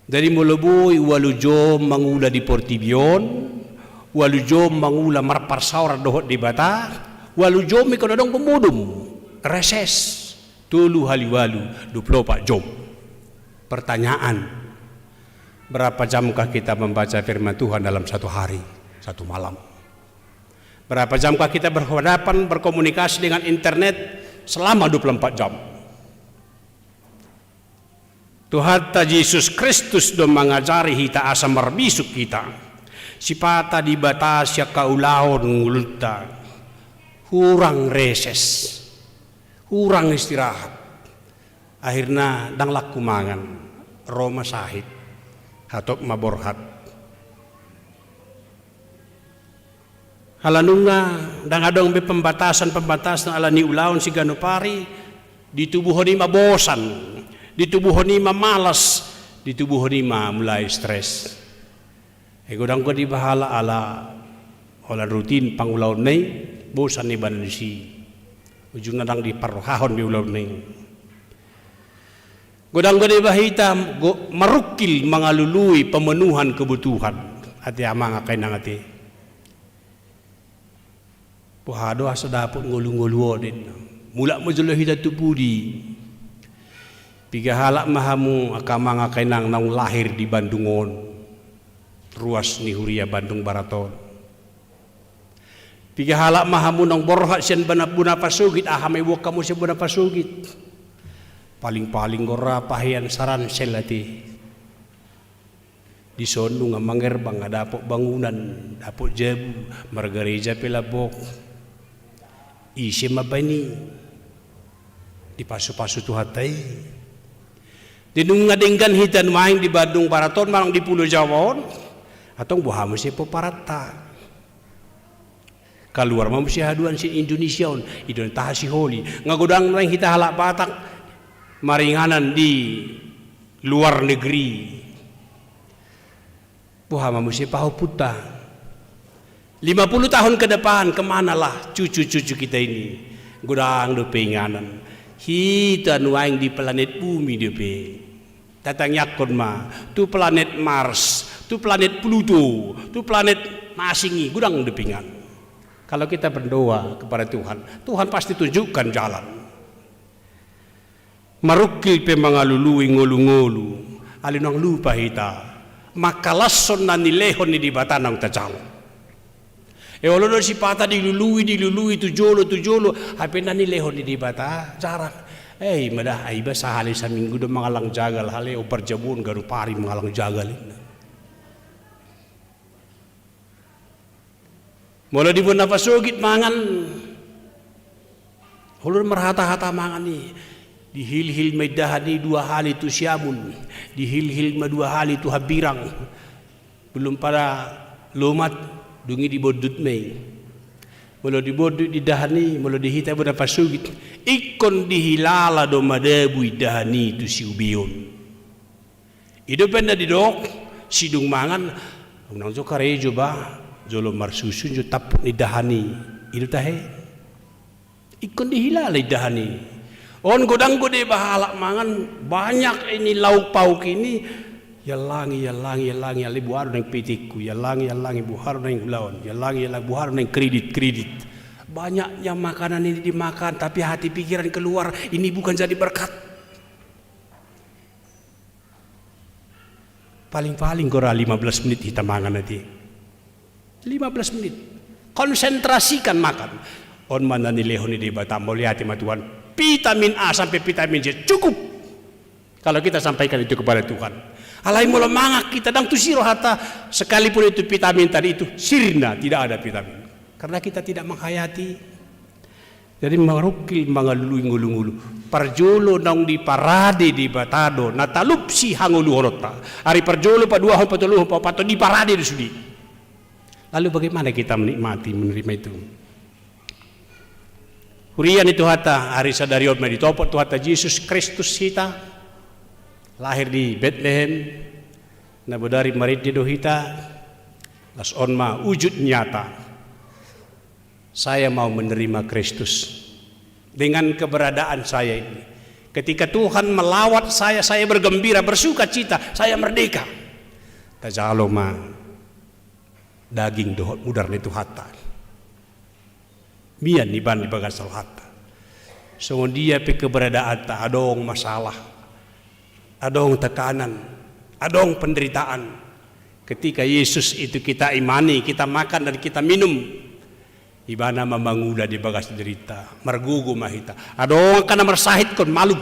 Dari mulai walu jom mangula di Portibion walu jom mangula marparsaur dohot di bata, walu jom ikonodong pemudum reses tulu haliwalu 24 jom. Pertanyaan, berapa jamkah kita membaca firman Tuhan dalam satu hari, satu malam? Berapa jamkah kita berhadapan berkomunikasi dengan internet selama 24 jam? Tuhan Yesus Kristus do mengajari kita asa merbisuk kita. Sipata di batasya kaulaon ngulta. Hurang reses. Hurang istirahat. Akhirnya dang laku mangan. Roma sahid. Hatok maborhat. Halanunga dang adong be pembatasan ala ni ulaon si ganupari. Di tubuh ni mabosan. Di tubuh ni malas, di tubuh ni mulai stres. Godang ko di bahala ala rutin pangulaw neng bosan ni banisi. Ujung nadang di paruhahon di ulaw neng. Godang ko di bahita marukil mangalului pemenuhan kebutuhan ati amang akay nang ati. Puhado asa dapot ngulu-nguluo din. Mula mo jalo hita tupudi. Piga halak mahamu akamang akay nang lahir di Bandungon, ruas ni Huria Bandung Baraton. Piga halak mahamu nang borhat siyan buna pasugit, ahamay wak kamu siya buna pasugit. Paling-paling gora pahiyan saran selati. Di sono nga mangerbang nga dapok bangunan, dapok jabu, margareja pelabok. Isi mabani, di pasu-pasu tuhatay. Dinung ngadenggan hitan main di Bandung Baraton marang di Pulau Jawa atong buhamu si peparata keluar mau si haduan si Indonesia idon taha si holi ngagodang nang hita halak batak maringanan di luar negeri buhamu si pahu puta 50 tahun ke depan kemanalah cucu-cucu kita ini godang do penganan hita nuaing di planet bumi depe tatang yakon ma tu planet Mars tu planet Pluto tu planet masingi gudang depingan. Kalau kita berdoa kepada Tuhan, Tuhan pasti tunjukkan jalan. Marukil pe mangalului ngolu-ngolu alinang lupa hita makalasson na nilehon ni di batanang tajal. Olono si pata dilului tujolo hape na nilehon di bata jarang. Madah aiba sahali sa minggu do mangalang jagal hale o perjabun garu pari mangalang jagal. Mula di buna pasugit mangan. Hulur merhata-hata mangan ni. Di hil-hil may dahani 2 hali tu siamun. Di hil-hil ma 2 hali tu habirang. Belum pada lomat dungi di bodut may. Mula di bodut di dahani, mula di hita buna pasugit. Ikon dihilala do madabu dahani tu si ubiyon. Ido penda di dok sidung mangan unang jo karejo ba jolo marsusun jo taput ni dahani ido tahe ikon dihilala dahani on godang gode bahalak mangan banyak ini lauk pauk ini yalangi ali buhar nang pitikku yalangi buhar nang gulaon yalangi buhar nang kredit banyaknya makanan ini dimakan tapi hati pikiran keluar ini bukan jadi berkat. Paling-paling gora 15 menit kita makan nanti 15 menit konsentrasikan makan on mana nilehon di batam lihat Tuhan vitamin A sampai vitamin Z cukup kalau kita sampaikan itu kepada Tuhan. Alai mula mangak kita dang tusiro hata sekalipun itu vitamin tadi itu sirna tidak ada vitamin. Karena kita tidak menghayati. Jadi marukil mangalului ngulu-ngulu. Parjolo nang di parade di batado natalup si hangulu horota. Hari parjolo pa 2 pa 3 pa 4 di parade di sudi. Lalu bagaimana kita menikmati menerima itu? Hurian itu hata hari sadarion di topot tu hata Yesus Kristus kita lahir di Bethlehem nabodari marit di dohita las onma wujud nyata. Saya mau menerima Kristus dengan keberadaan saya ini. Ketika Tuhan melawat saya bergembira, bersuka cita, saya merdeka. Tajaloma daging dohot mudar ni tuhata mian iban di bagas hatta so dia pe keberadaan ta adong masalah adong tekanan adong penderitaan ketika Yesus itu kita imani kita makan dan kita minum ibana memangula di bagas derita margugu mahita adong kana mersahit kon malum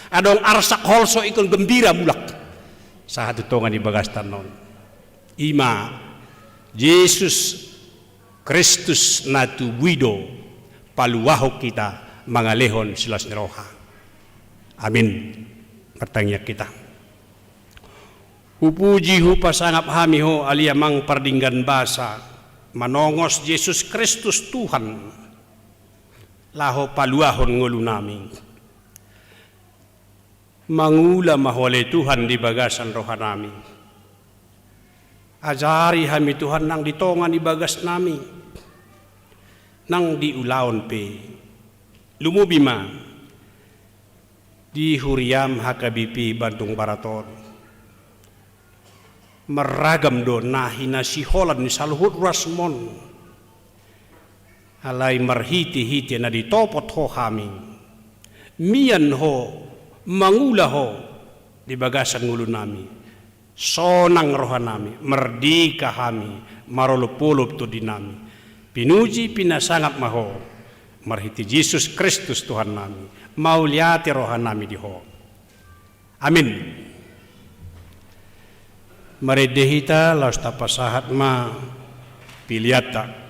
adong arsak holso ikon gembira bulak sahatu tongan di bagas tanon ima Yesus Kristus natu buido paluwaho kita mangalehon silas neroha amin pertanyaan kita upuji hu pasangap hami ho aliamang pardinggan basa manongos Yesus Kristus Tuhan laho paluahon ngulu nami mangula mahole Tuhan di bagasan rohanami ajari hami Tuhan nang ditongan di bagas nami nang diulaon pe lumubima di huriam hakabipi Bandung Baraton meragam do nahina siholan ni saluhut rasmon alai marhiti-hiti na ditopot ho hami mian ho mangula ho di bagasan ngulu nami sonang rohanami merdika hami marolopolop to dinami pinuji pinasangap maho marhiti Yesus Kristus Tuhan nami mauliati rohanami diho amin maredehita laus tapasahat ma piliata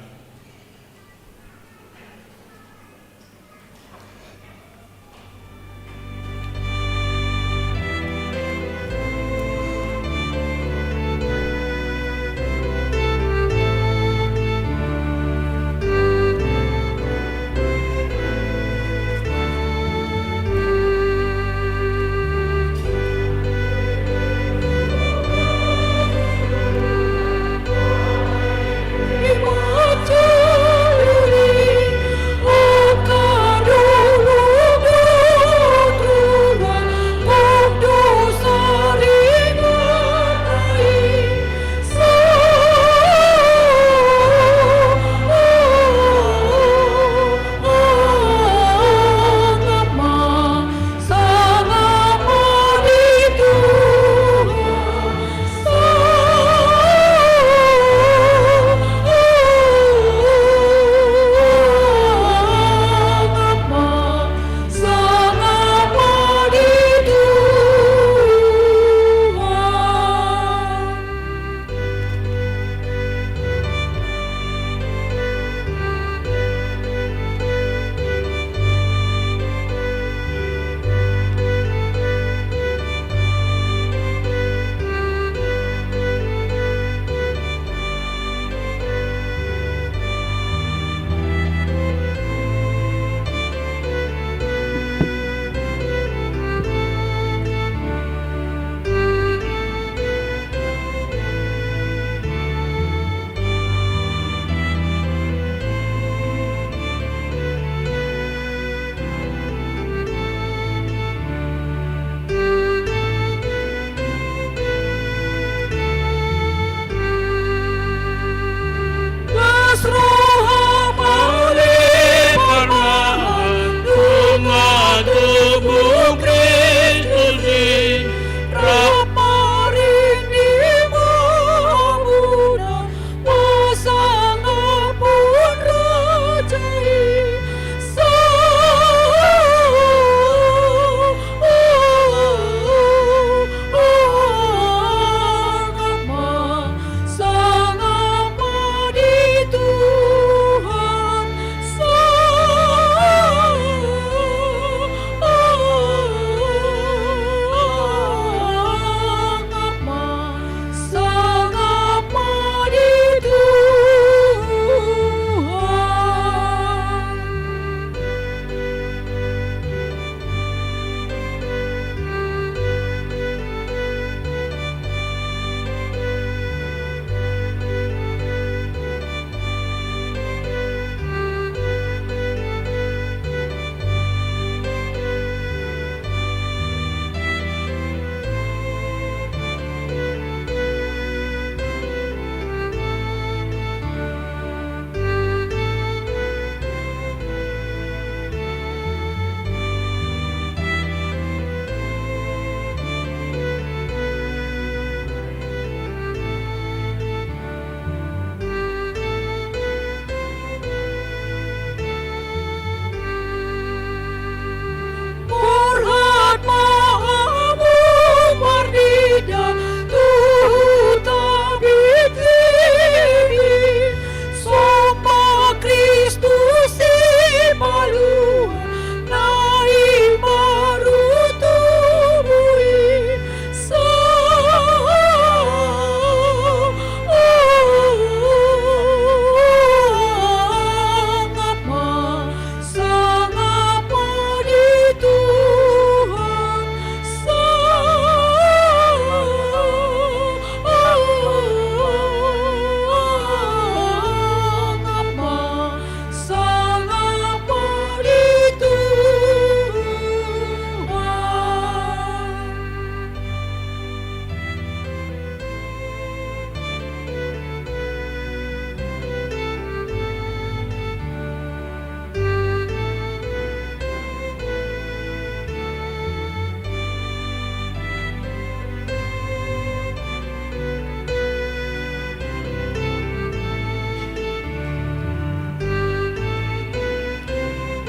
Ibu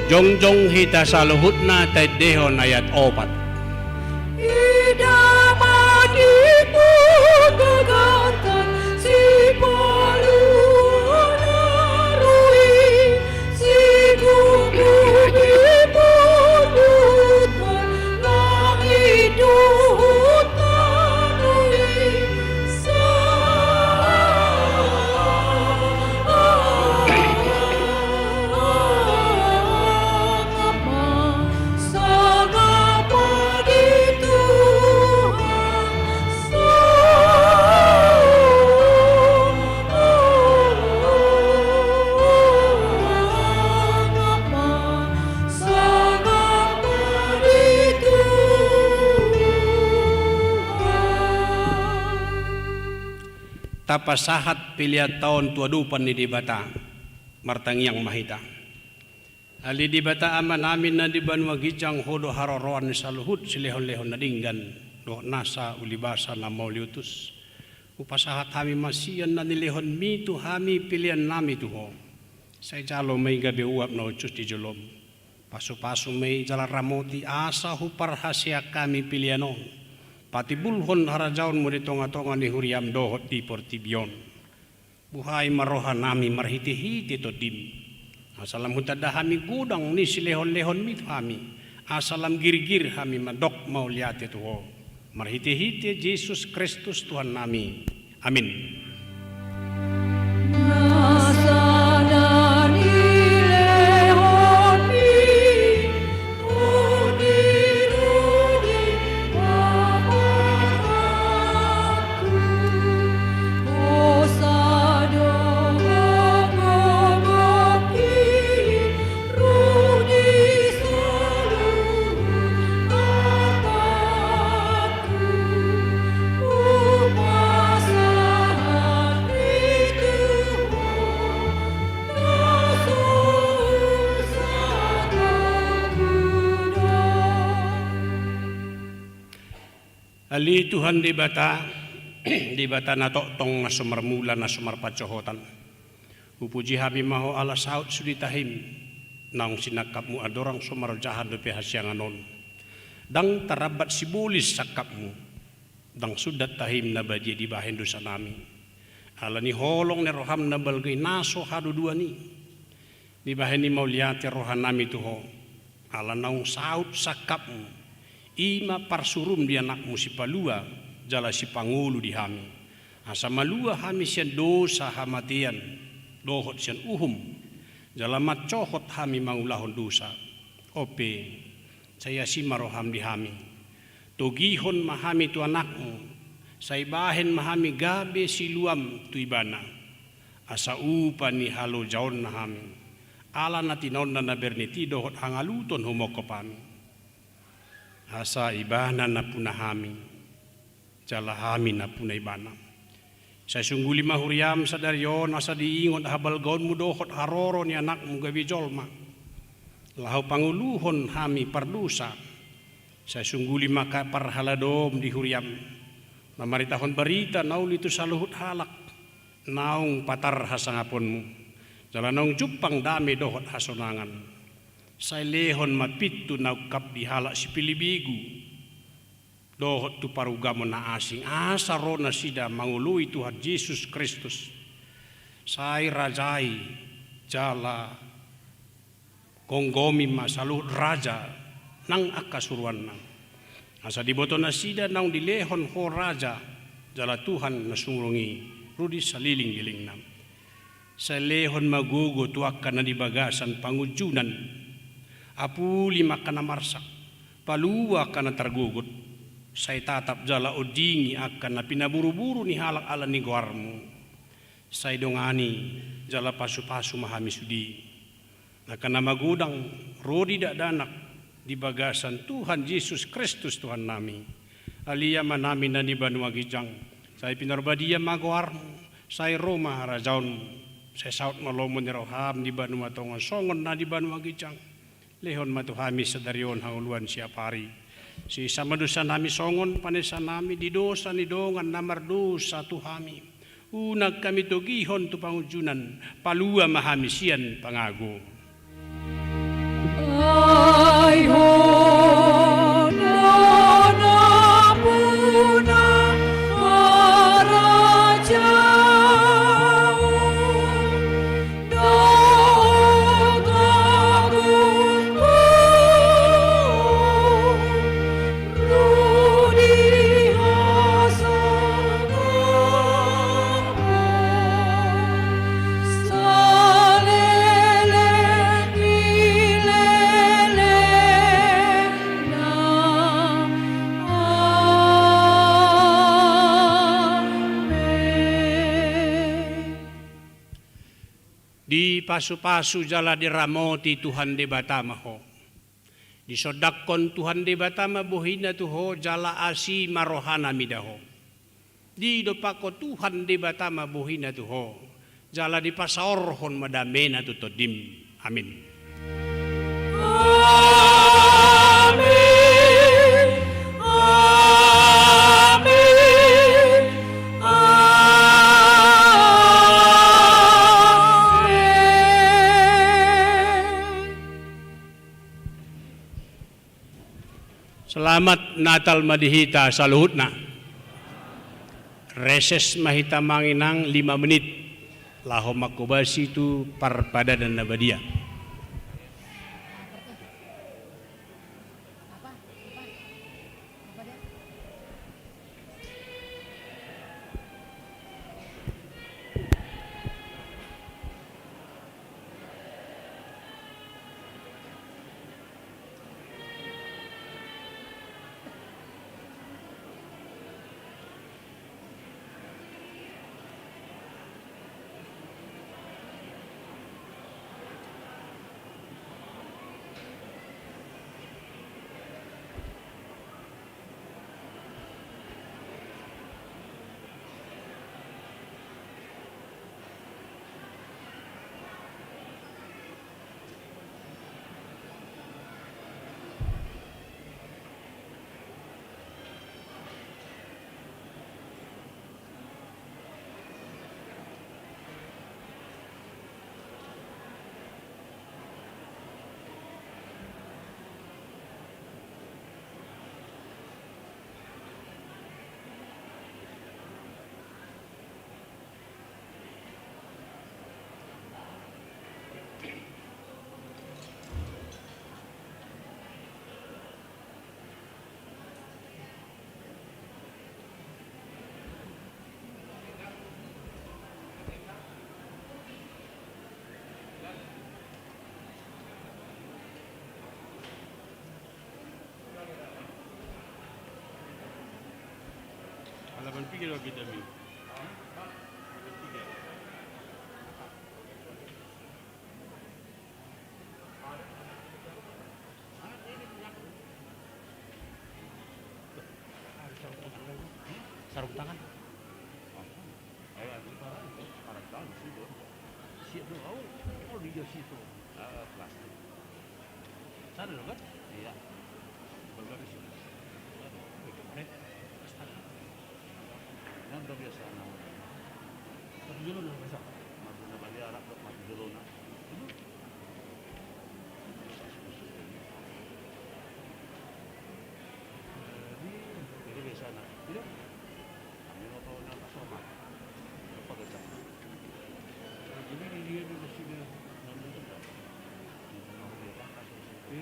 Jongjong hita sa luhut na tedehon ayat 4. Tapasahat pilihan tahun tuadupan ni dibata martangyang mahita. Ali dibata aman amin na di banwa gijang hodo haroroan sa luhut silehon-lehon na dinggan do nasa ulibasa na mauliutus. Upasahat hami masiyan na nilehon mitu hami pilihan nami tuho. Say jalo may gabi uap na uchus di julom. Pasu-pasu may jala ramoti asa huparhasya kami pilihanon. Pati bulhon harajaon mo di tonga-tonga ni huriam dohot di portibyon. Buhay marohan nami marhiti-hiti to dim. Asalam hutada hami gudang ni silehon-lehon mit hami. Asalam girgir hami madok mauliate tuho. Marhiti-hiti Jesus Kristus Tuhan nami. Amin. Ali Tuhan di bata na tong na sumarmula na sumarpacohotan. Upuji habi maho ala saut suditahim nang sinakapmu adorang sumarjahan do pihasyanganon. Dang tarabat sibulis sakapmu. Dang sudat tahim na baji di bahin dosa nami. Ala ni holong ni roham na balgay naso hadu dua ni. Di bahin ni mauliati rohan nami tuho. Ala naung saut sakapmu. Ima parsurum di anakmu si palua jala si pangulu di hami. Asa malua hami sian dosa hamatian dohot sian uhum jala macohot hami mangulahon dosa. Ope saya si maroham di hami. Togihon mahami tu anakmu. Saibahen mahami gabe siluam tu ibana. Asa upa ni halo jaon na hami. Ala natinon na berniti dohot hangaluton humokopami. Asa ibana na punahami jala hami na punay ibana. Sa sungguli mahuriam sa daryon asa diingon habal gaon mo dohot haroro ni anak mo gabi jolma. Lahaw panguluhon hami pardusa. Sa sungguli maka parhaladom di huriam. Mamaritahon barita nauli tu saluhut halak. Naung patar hasangapon mo. Jala naung jupang dami dohot hasonangan. Say lehon mapitu na kap dihala si pilibigu dohot tu parugamo na asing asa ro na sida mangului Tuhan Yesus Kristus say rajai jala konggomi masalut raja nang akasuruan na asa diboto na sida nang dilehon ho raja jala Tuhan na sumurungi rudi saliling-giling nam say lehon magugo tuakan na dibagasan pangujunan apuli makana marsak palua kana tergugut say tatap jala odingi akan na pinaburu-buru ni halak ala ni guarmu say dongani jala pasu-pasu mahami sudi akan na magudang rodi danak di bagasan Tuhan Yesus Kristus Tuhan nami alia manami na ni banua gijang say pinarbadia maguarmu say Roma harajaun say saut malomon ni roham di banua tongan songon na di banua gijang lehon matuhami sa daryon hanguluan siya pari. Si sama dosa nami songon panesa nami di dosa ni dongan namardosa tuhami. Unag kami tugihon tu pangujunan palua mahami siyan pangago. Di pasu-pasu jala diramoti Tuhan de Batama ho. Disodakon Tuhan de Batama bohina tuho jala asi marohana midaho. Di dopako Tuhan de Batama bohina tuho jala di pasaorhon madamena tutodim. Amin. Selamat Natal madihita saluhutna. Reses mahita manginang 5 menit. Laho makubasi tu parpada dan nabadia. Halaman 3 lagi dami. Sarung tangan. Siapa tahu? Oh di situ. Plastik. Sana loh kan? Iya. Berbagai sih. Yang biasa nama. Satu dulu dah biasa. Madu na bali arak dok madu dulu na. Ini biasa na. Tidak. Kami mau tahu nama somat. Apa kerja? Jadi dia di sini nanti tu. Mau dia pakai sesuatu.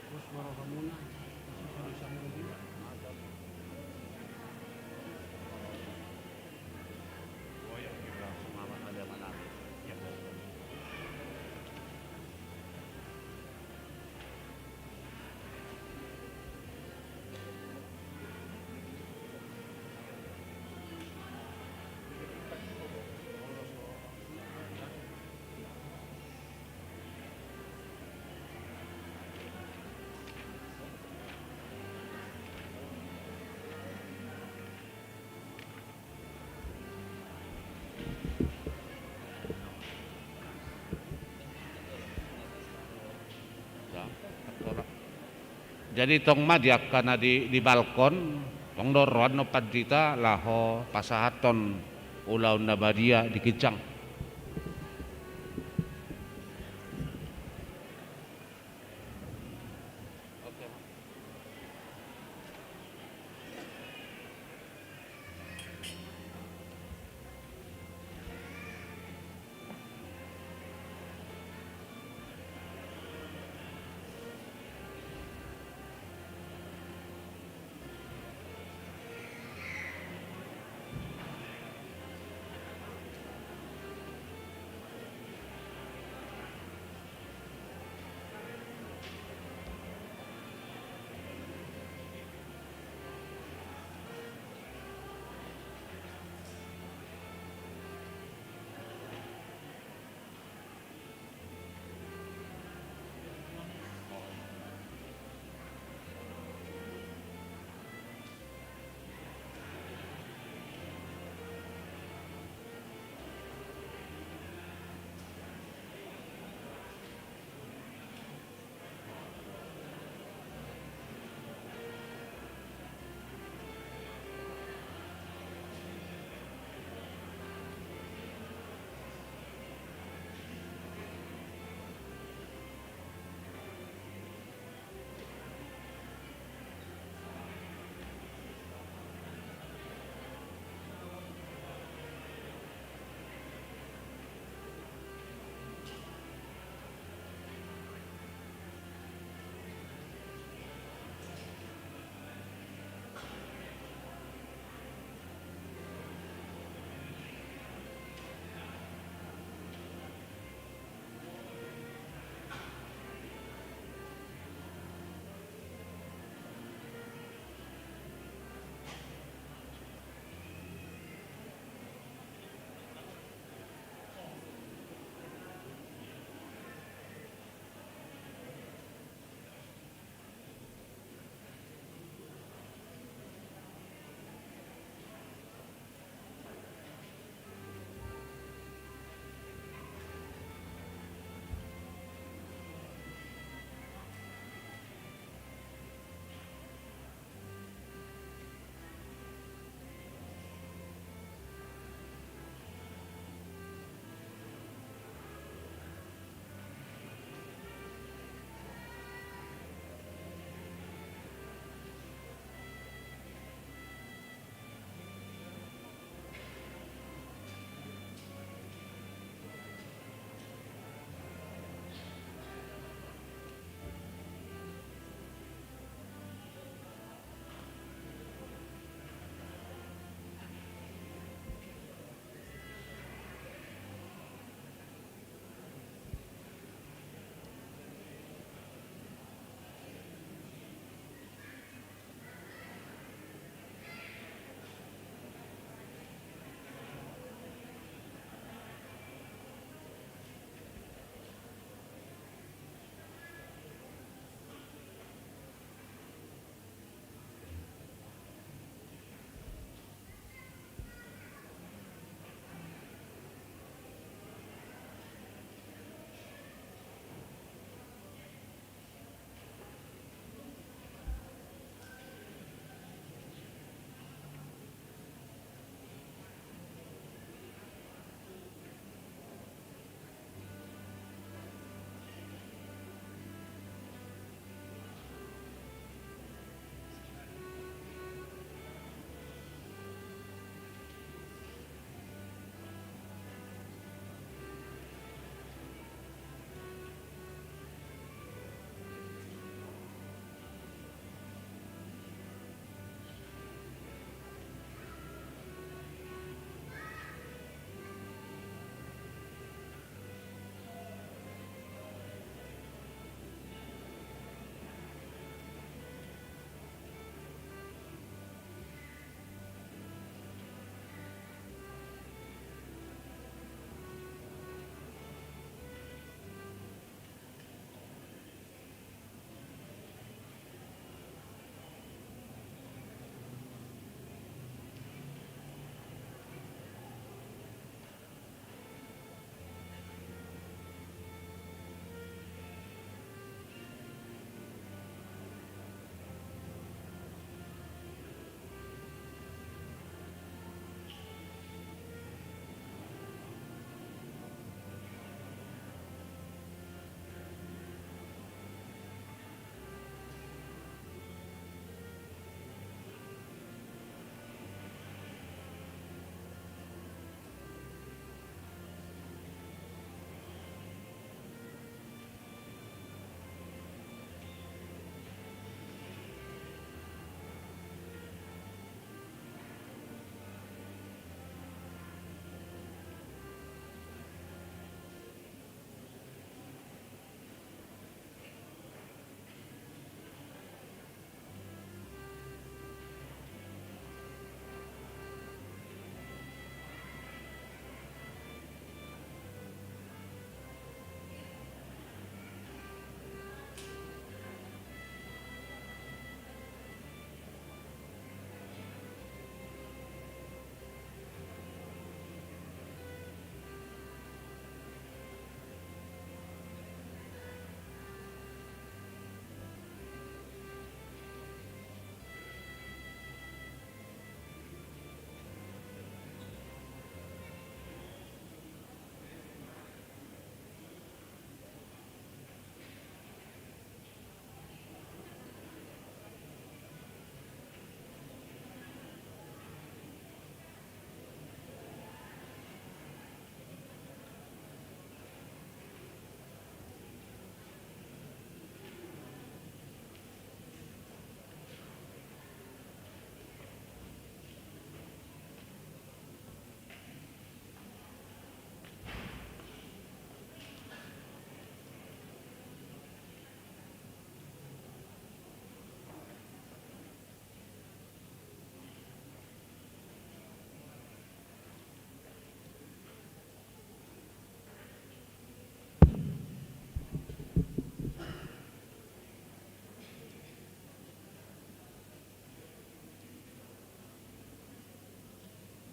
Terus baru kamu na. Masih sama dia. Jadi tong madiak karena di balkon tong doron no padita laho pasahaton ulau nabadia dikicang.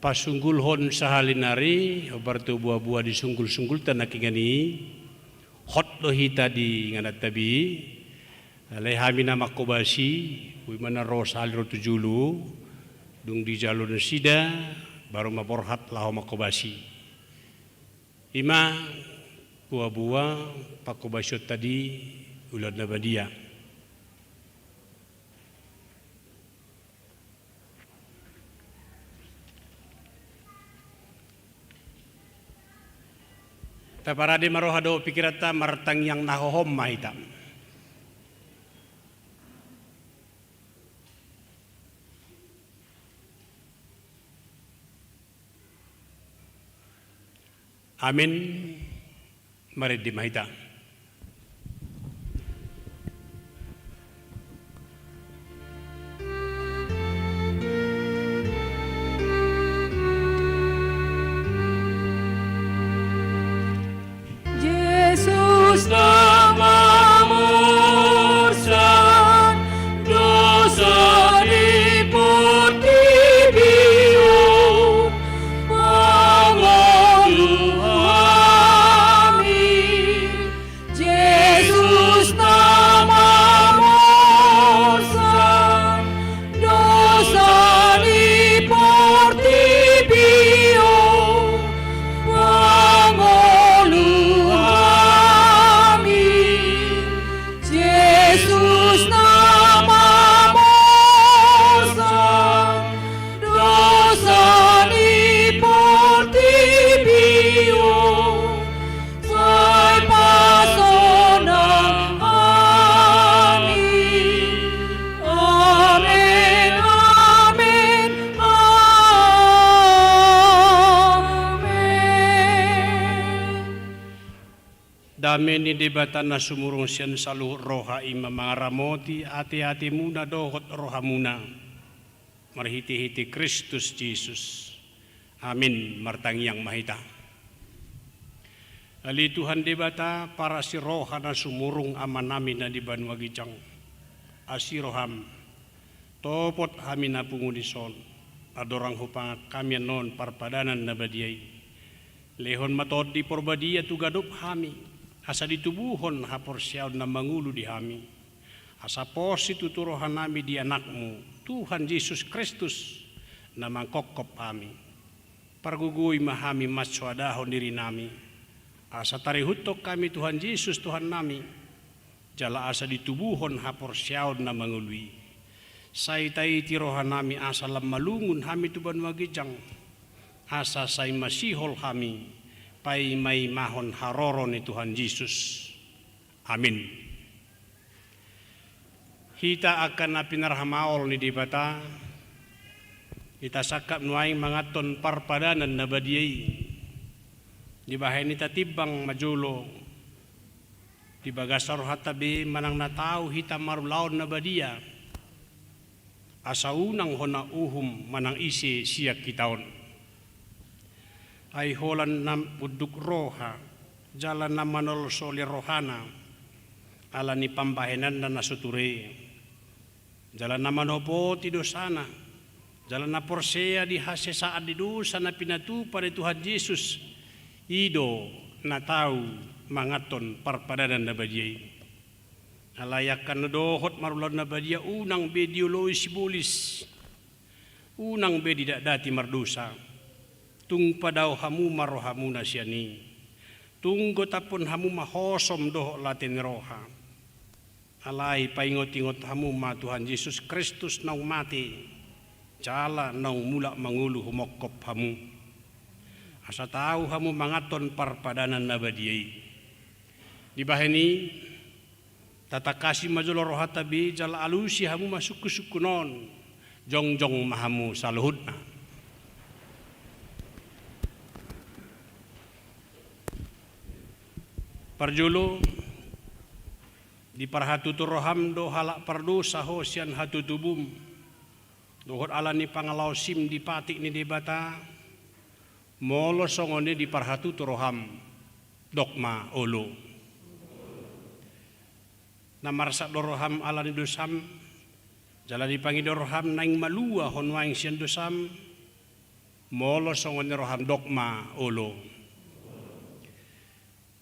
pasunggulhon sahalinari obartu buah-buah di sunggul-sunggul tanakingani hot lohita di nganat tabi alehami nama kobasi wimana rosal rotujulu dung di jalur sida baru maborhat laho makobasi ima buah-buah pakobasiot tadi ulad nabadia taparade marohado pikirata martang yang nahohom mahitam. Amin. Mari di mahita. Yesus namamu san dosa diputih biru mengolu kami. Yesus namamu san dosa diputih biru mengolu Yesus namamu san dosa diputih biru sai pasona amin amin amin amin. Dami ni debatan na sumurong siyan sa roha ima mga ramoti ati-ati muna dohot roha muna marhiti-hiti Kristus Jesus. Amin martangyang mahita. Ali Tuhan debata para si roha na sumurong ama namin na diban wagijang asiroham topot hamin na pungudison adorang hupang kami non parpadanan na badiyay lehon matod di porbadiya tugadop hami asa ditubuhon haporsyaw na mangulo di hami asa posi tuturohan nami di anakmu Tuhan Yesus Kristus na mangkokop hami pargugoy mahami maswadahon diri nami asa tarihutok kami Tuhan Yesus Tuhan nami jala asa ditubuhon haporsyaw na mangului say tay tirohan nami asa lamalungun hami tuban magijang asa say masihol hami pay may mahon haroro ni Tuhan Yesus. Amin. Hita akan na pinarhamaol ni dibata ita sakap nuay mga ton parpadanan na badiyay di bahay ni tatibang majulo di bagasar hatabi manang natao hita marulaon na badiya asa unang hona uhum manang isi siyak kitaon ay holan nam buduk roha jalan na manol soli rohana ala ni pambahenan na nasuture jalan na manopo ti dosana jalan na porsea di hase saat di dosa na pinatupa ni Tuhan Yesus ido na tau mangaton parpadanan na badiyay alayakan na dohot marulad na badiya unang bedioloy sibulis unang bedi dati mardusa tung padaw hamu marohamu na siya ni tunggo tapon hamu mahosom doho latin roha alay paingot-ingot hamu ma Tuhan Yesus Kristus nang mati jala nang mula mangulu humokop hamu asa tahu hamu mangaton parpadanan na badiyay di baheni tatakasi majulo rohatabi jala alusi hamu masuku-sukunon jong-jong mahamu saluhudna parjulo di parhatutur roham do halak pardo saho sian hatutubum dohot ala ni pangalaw sim di patik ni debata molo songone di parhatutur roham dokma olo namarsak do roham ala ni dosam jala di pangi do roham naing malua honwaing sian dosam molo songon roham dogma olo.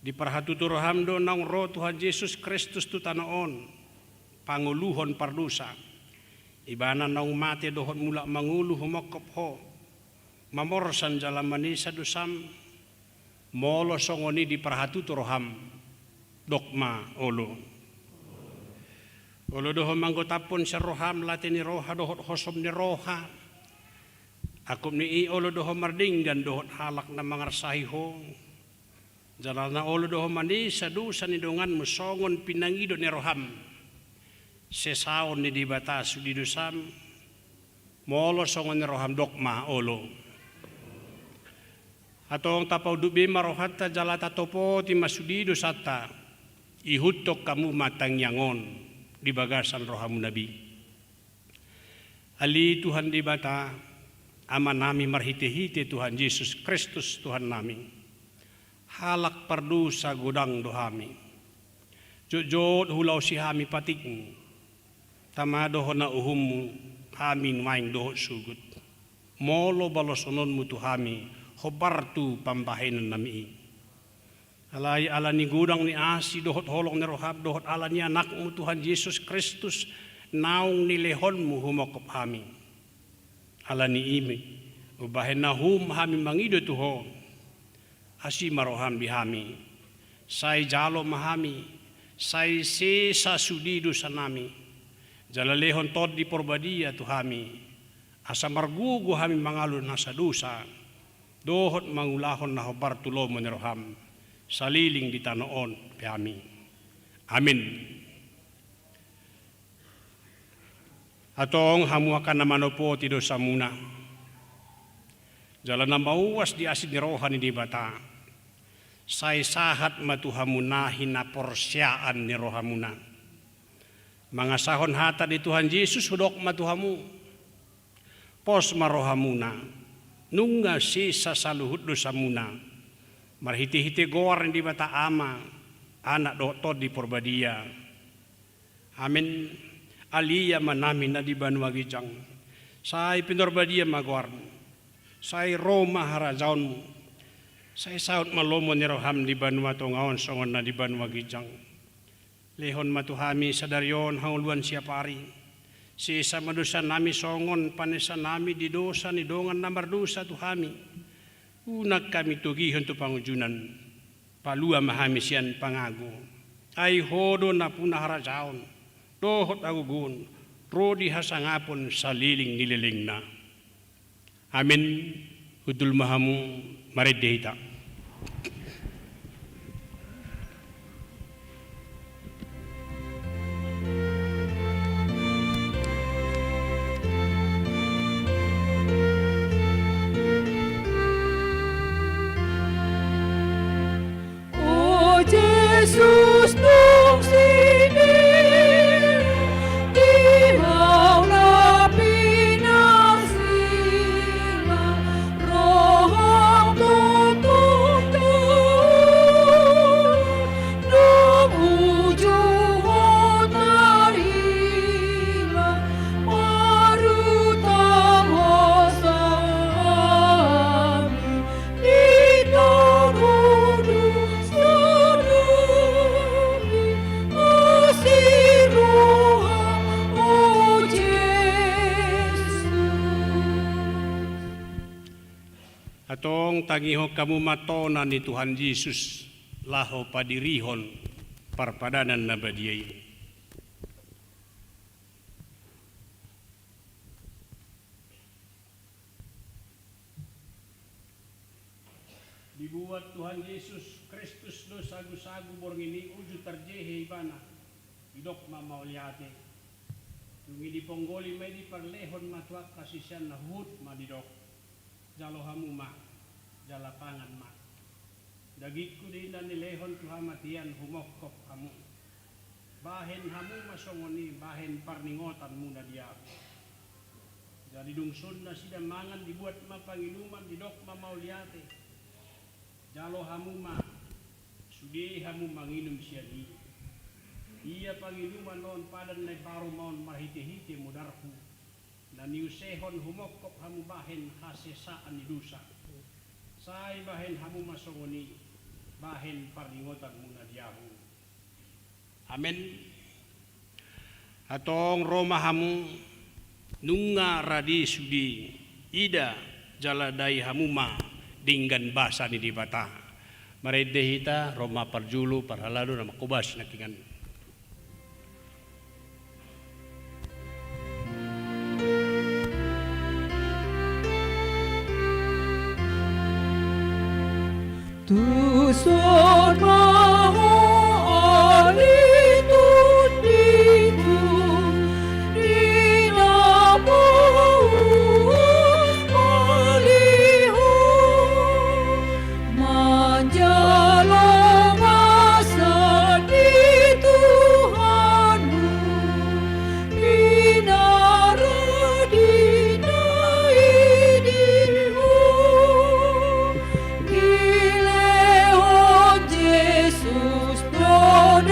Di parhatutu roham do nang roh Tuhan Yesus Kristus tu tanaon panguluhon pardusa. Ibana nang mate dohon mula mangulu humokop ho. Mamorsan jalan manisa dosam molo songoni di parhatutu roham dogma olo. Olo dohon manggotapon sa roham latini roha dohot hosom ni roha. Akum ni olo dohon mardinggan dohot halak na mangarsahi ho. Jalan na olo dohon manisa dusa ni dongan musongon pinangido ni roham. Sesaon ni dibata sudi dosam molo songon ni roham dogma olo. Atong tapaw dubi marohata jalata topo ti masudi dosata ihutok kamu matang yangon di bagasan rohamu nabi. Ali Tuhan dibata ama nami marhite-hite Tuhan Yesus Kristus Tuhan nami. Halak pardusa gudang dohami. Jojot hulaw si hami patik. Tamadoho na uhummu hamin waing dohot sugut. Molo balosonon mu tuhami hobartu pambahinan nami. Alay ala ni gudang ni asi dohot holong ni rohab dohot ala ni anak mu Tuhan Yesus Kristus naung nilehon mu humokop hami. Ala ni imi ubahin na hum hami mangido tuho. Asi maroham bihami. Say jalo mahami. Say sesa sudido sanami. Jalalehon tod di porbadia tuhami. Asa margugo hami mangalun nasa dusa. Dohot mangulahon na hobar tulo mo ni roham. Saliling di tanoon bihami. Amin. Atong hamuakan naman po ti dosa muna. Jalan na mauwas di asid ni rohan ni bata. Say sahat matuhamunahin na porsyaan ni rohamuna. Mga sahon hata di Tuhan Yesus hudok matuhamu. Pos marohamuna. Nunga si sasaluhut dosa muna. Marhiti-hiti gor di bata ama. Anak doktor di porbadia. Amin. Aliyah manamin na di banwagijang. Say pinorbadia magwar. Say Roma harajaunmu. Say saut malomo ni roham di banwa tongaon songon na di banwa gijang. Lehon matuhami sadaryon hanguluan siya pari. Si isa madusa nami songon panesa nami di dosa ni dongan namar dosa tuhami. Unag kami tugihon tu pangujunan. Palua mahami siyan pangago. Ay hodo na punaharajaon. Dohot agugun. Rodi hasangapon sa liling nililing na. Amin. Udul mahamu maridehita. Oh Jesus nung sini di maula pinasila rohang tutup nung ujung narila marutang hosami itang hudus sarami asiruhang oh Jesus. Atong tangiho kamu matona ni Tuhan Yesus laho padirihon parpadanan na badiyay. Dibuat Tuhan Yesus Kristus do sagu-sagu borngini uju tarjehe ibana idok mamauliate. Tungi di ponggoli may di parlehon matuak kasisyan na hut madidok. Jalo hamu ma, jalapangan ma. Dagit ko din na nilehon tuhamatian humokop hamu. Bahen hamu masongoni, bahen parningotan muna dia. Jadi dungsun na sida mangan dibuat mapanginuman didok mamauliate. Jalo hamu ma, sudi hamu manginum siadi. Iya panginuman non padan na paro maon marhiti-hiti mudarku. na niusehon humokop hamu bahen hasesaan ni dusa. Say bahen hamu masongoni bahen paringotan muna diyahu. Amen. Atong Roma hamu nunga radi sudi ida jaladai hamuma dinggan basa ni dibata. Maredehita Roma parjulu parhalado na makubas nakingan. Tuson mahu alitun ditu dinamu alihu manjalo masa di Tuhanmu binara dinaidimu Jesus prodagina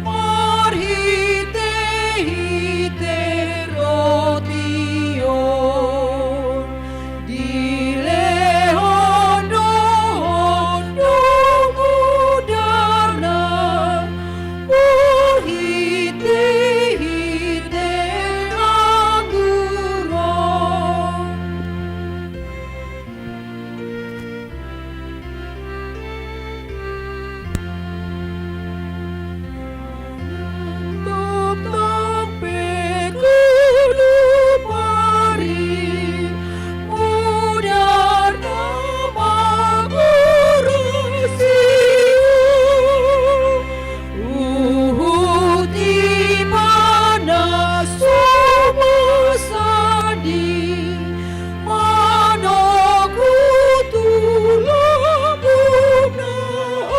marhite hite rotion dilehon dohon dumudana marhite hite angguron. Tentang pekulu pari mudar nama gurasiu di mana sumasadi mana kutulah bunau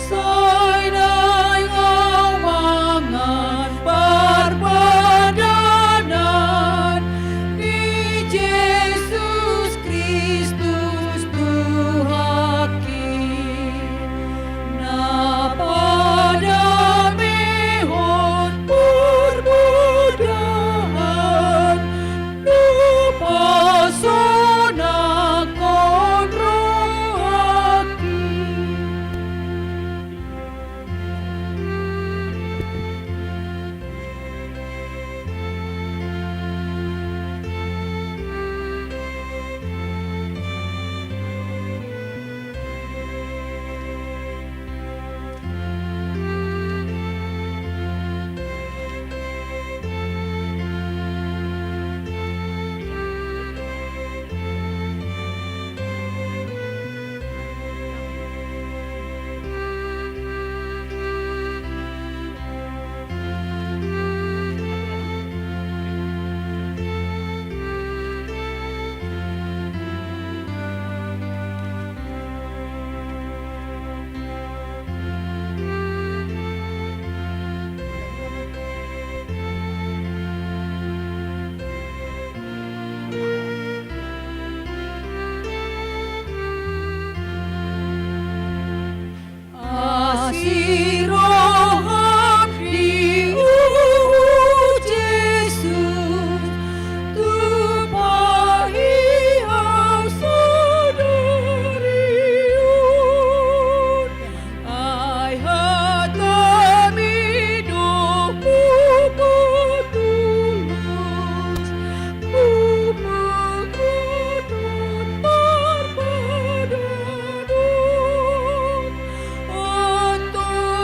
sainai ngawangan perbadanan di Yesus Kristus Tuhaki na pada mehon perbadanan lupa sona konrohaki. Asiroham di Yesus tumpahi sadariun ai hatami doku patulus umakudun parpadanun untuk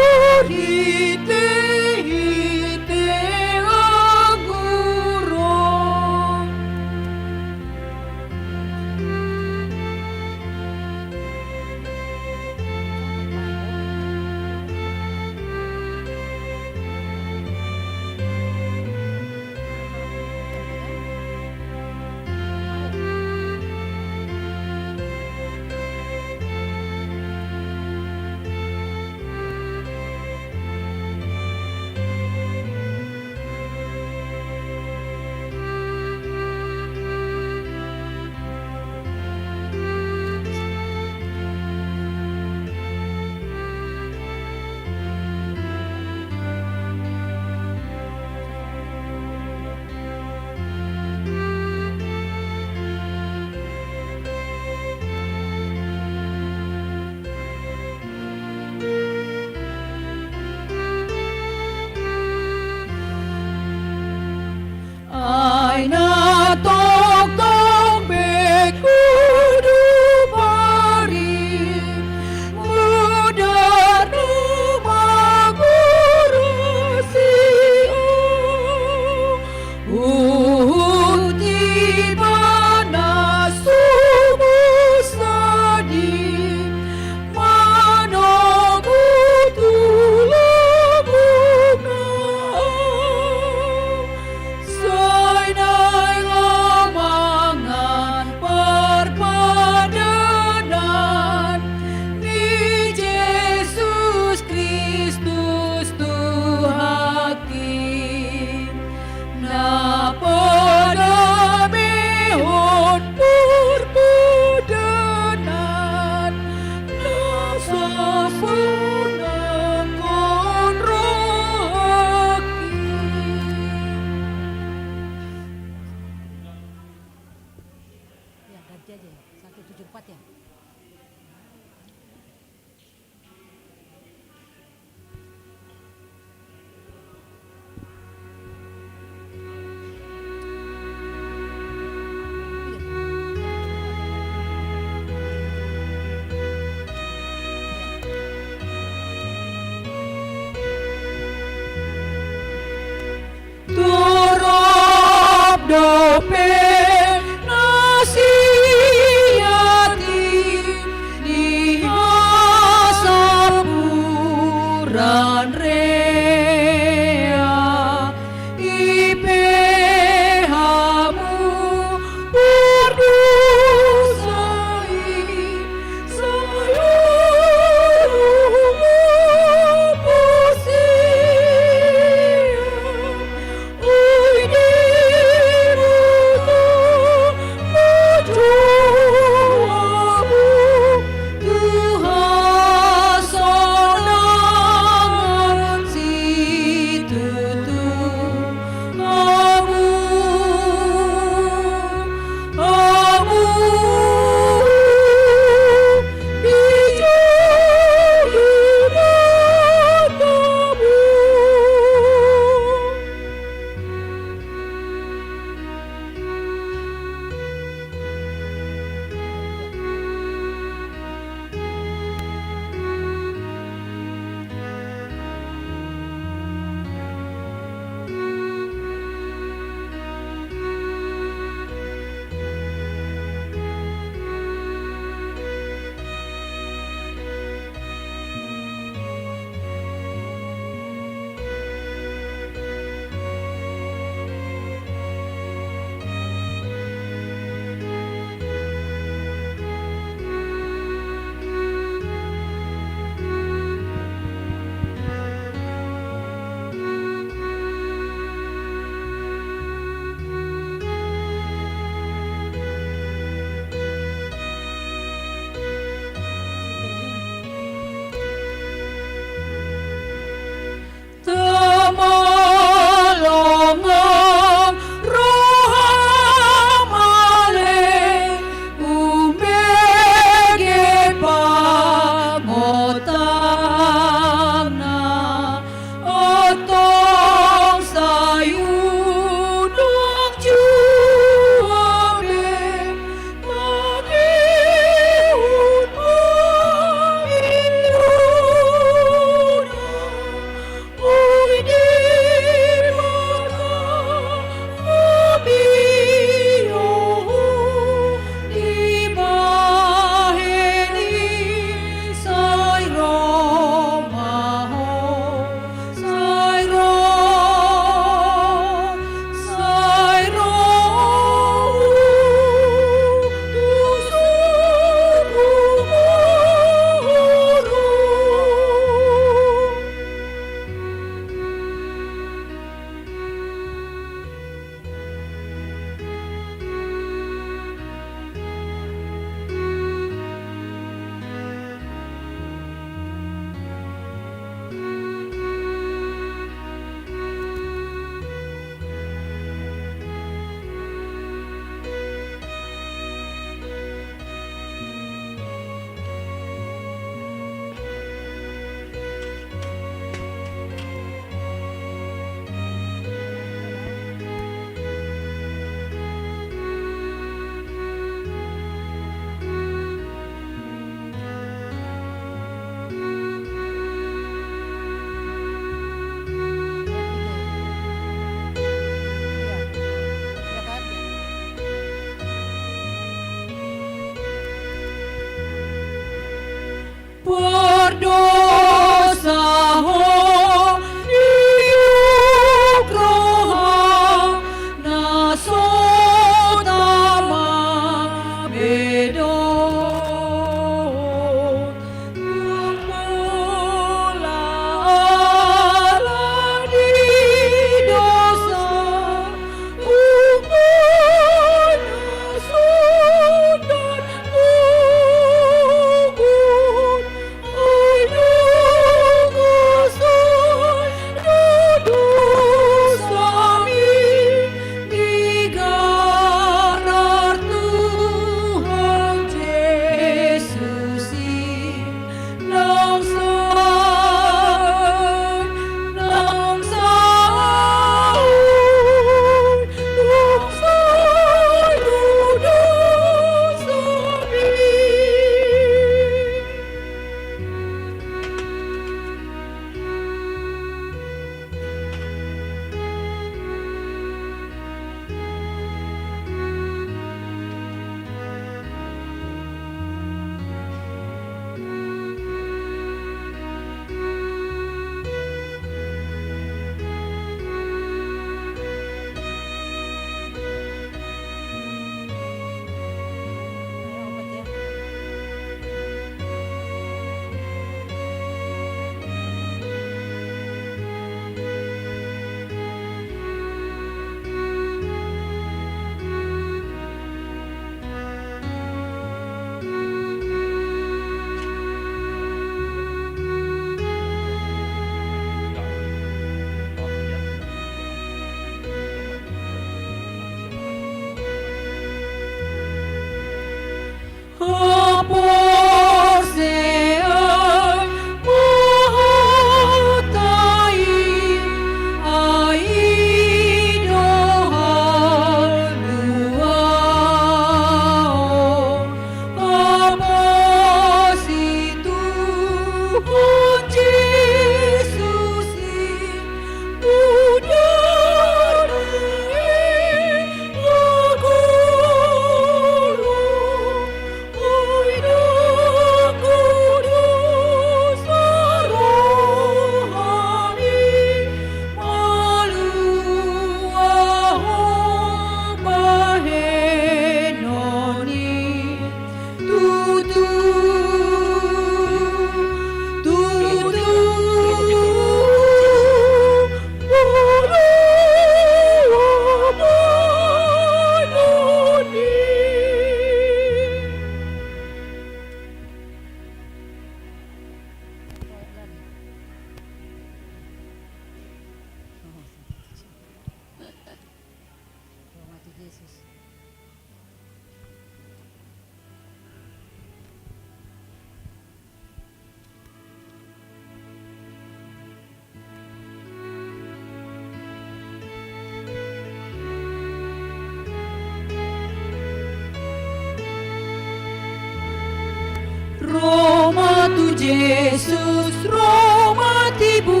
Roma tu Yesus, Roma tibu,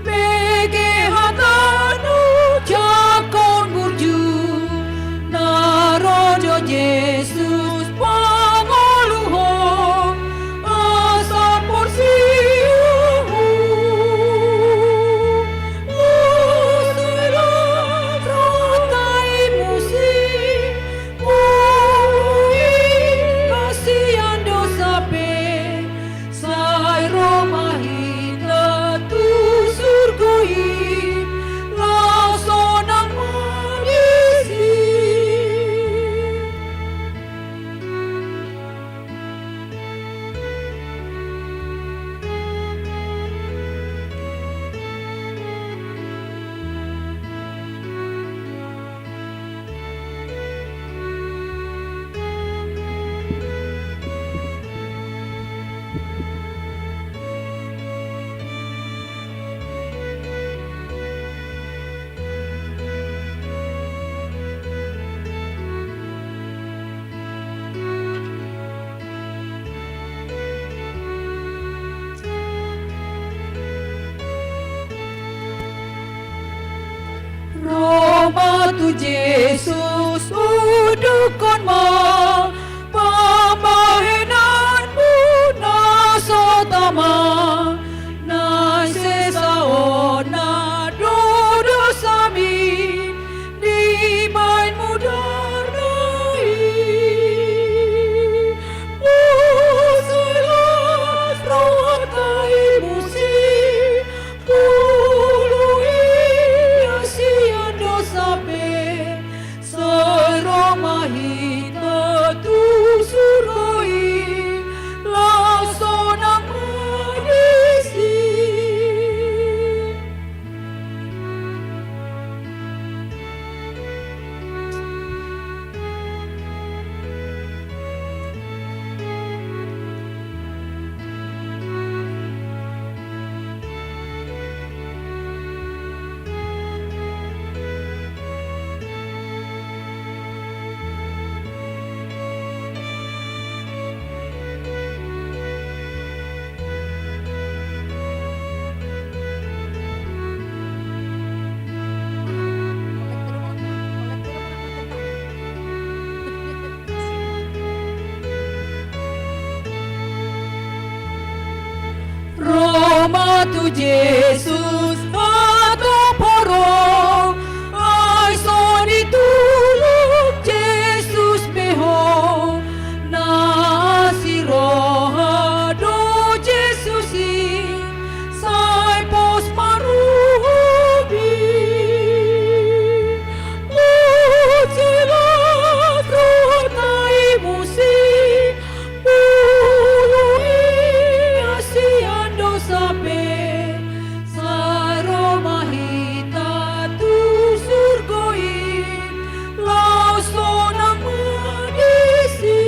bege hatanu jakon burju, narojo Yesus pangoluho, asa porsiuhu, usela rotai musi, ului kasihan dosa pe, sai Roma hita tu surgoi, langsonang magisi. Roma tu Yesus udukon mo, pamahinanmu nasa tama, na sesaon na dodos amin, di bain mo darnai. Usalas rotai musi, ului asian dosa pe, sai Roma hita tu suroi, langsonang magisi. Roma tu Yesus atau poro, ai soni tuluk Yesus beho, nasi roha do Yesusi, sai pos marubi. Ucelas rotai musi, ului asian dosa pe, sai Roma hita tu surgoi, langsonang magisi.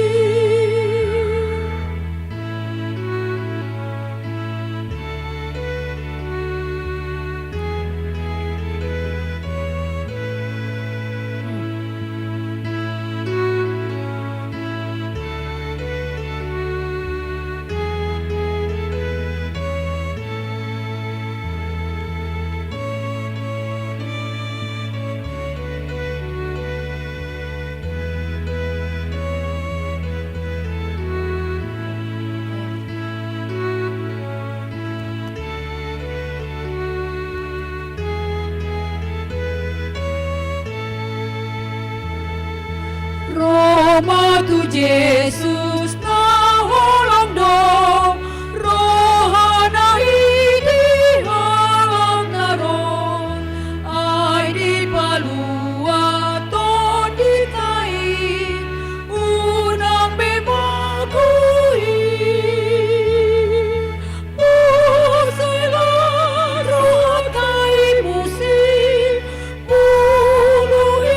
Roma tu Yesus na holong do, rohana hidi halang naron, ai di palua ton di tai, unang bemagui. Usela rotai musi, ului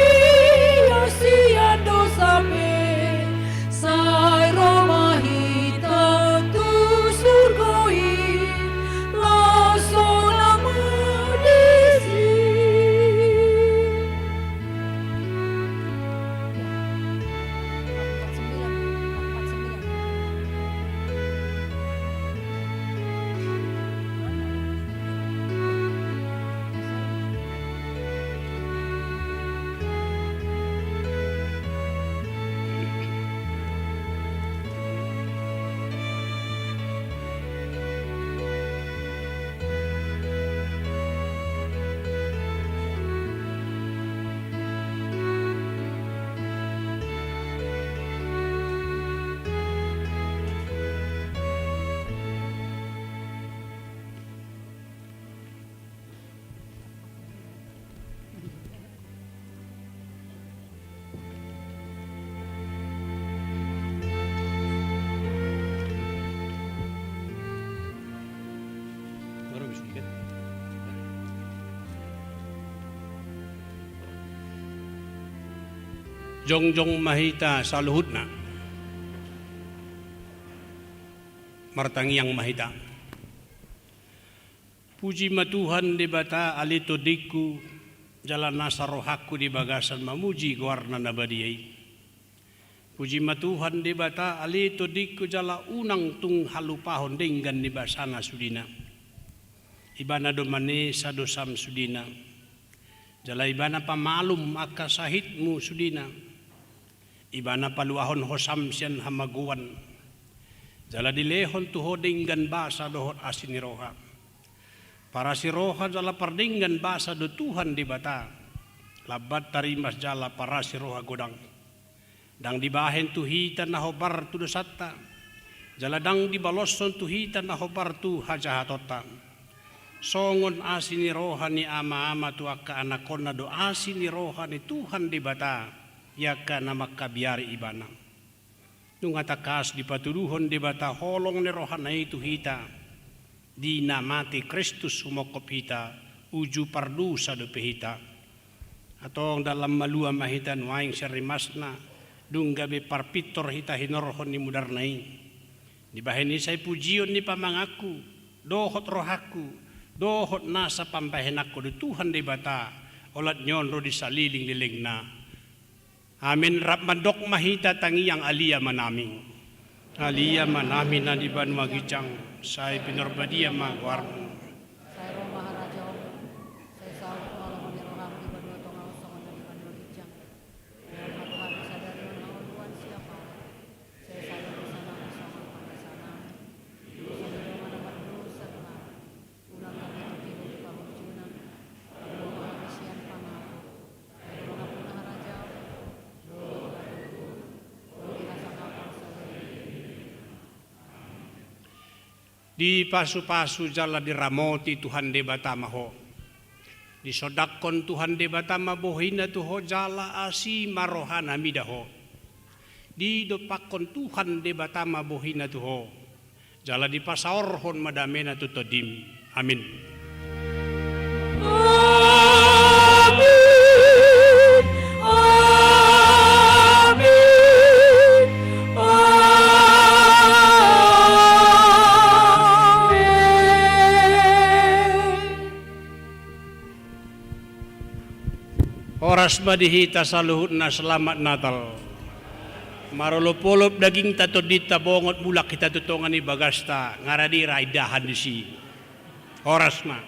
jongjong mahita saluhutna martangiang mahita. Puji matuhan di bata alito diku jalan nasa rohaku di bagasan mamuji guarna nabadiyai. Puji matuhan di bata alito diku jala unang tung halupahon denggan di basana sudina. Ibana domane sadosam sudina. Jala ibana pamalum maka sahitmu sudina. Ibana paluahon hosam sian hamaguan. Jala dilehon tuho denggan basa dohot asini roha. Para si roha jala pardinggan basa do Tuhan di bata. Labat tarimas jala para si roha godang. Dang dibahen tuhita na hobar tu dosata. Jala dang dibalosson tuhita na hobar tu hajahatota. Songon asini roha ni ama-ama tu akka anakona do asini roha ni Tuhan di bata. Yaka na makabiari ibana. Nung atakas di patuduhon di bata holong ni roha na itu hita. Di namati Kristus humokop hita uju pardu sadu pehita atong dalam malua mahitan waing serimasna dung gabe parpitor hita hinorhon ni mudarnai di baheni say pujion ni pamangaku dohot rohaku dohot nasa pampahenakku di Tuhan di bata olat nyon ro di saliling lilingna amin rap mandok mahita tangi yang alia manaming alia manami na di Banua Gijang saya pinarbadia magwar. Saya roh maharaja saya salut malam ni roham di Banua Tonga Osongan dari Banua Gijang. Dalam Tuhan sadari menawan siapa. Saya salut di sana bersama pada sana. Saya mana berdua serta ulang kami tidur di bawah junang. Doa kasihan pangaku. Roham maharaja. Doa dirasa kapal saya. Di pasu-pasu jala diramoti Tuhan de batamaho. Di sodakon Tuhan de batama bohina tuho jala asi marohana midaho. Di dopakon Tuhan de batama bohina tuho. Jala di pasaorhon madamena tutodim. Amin. Oras madihita saluhutna selamat Natal. Marolopolop daging tato dita bongot bulak kita tutongan ni bagasta ngaradi raidahan di si. Oras ma.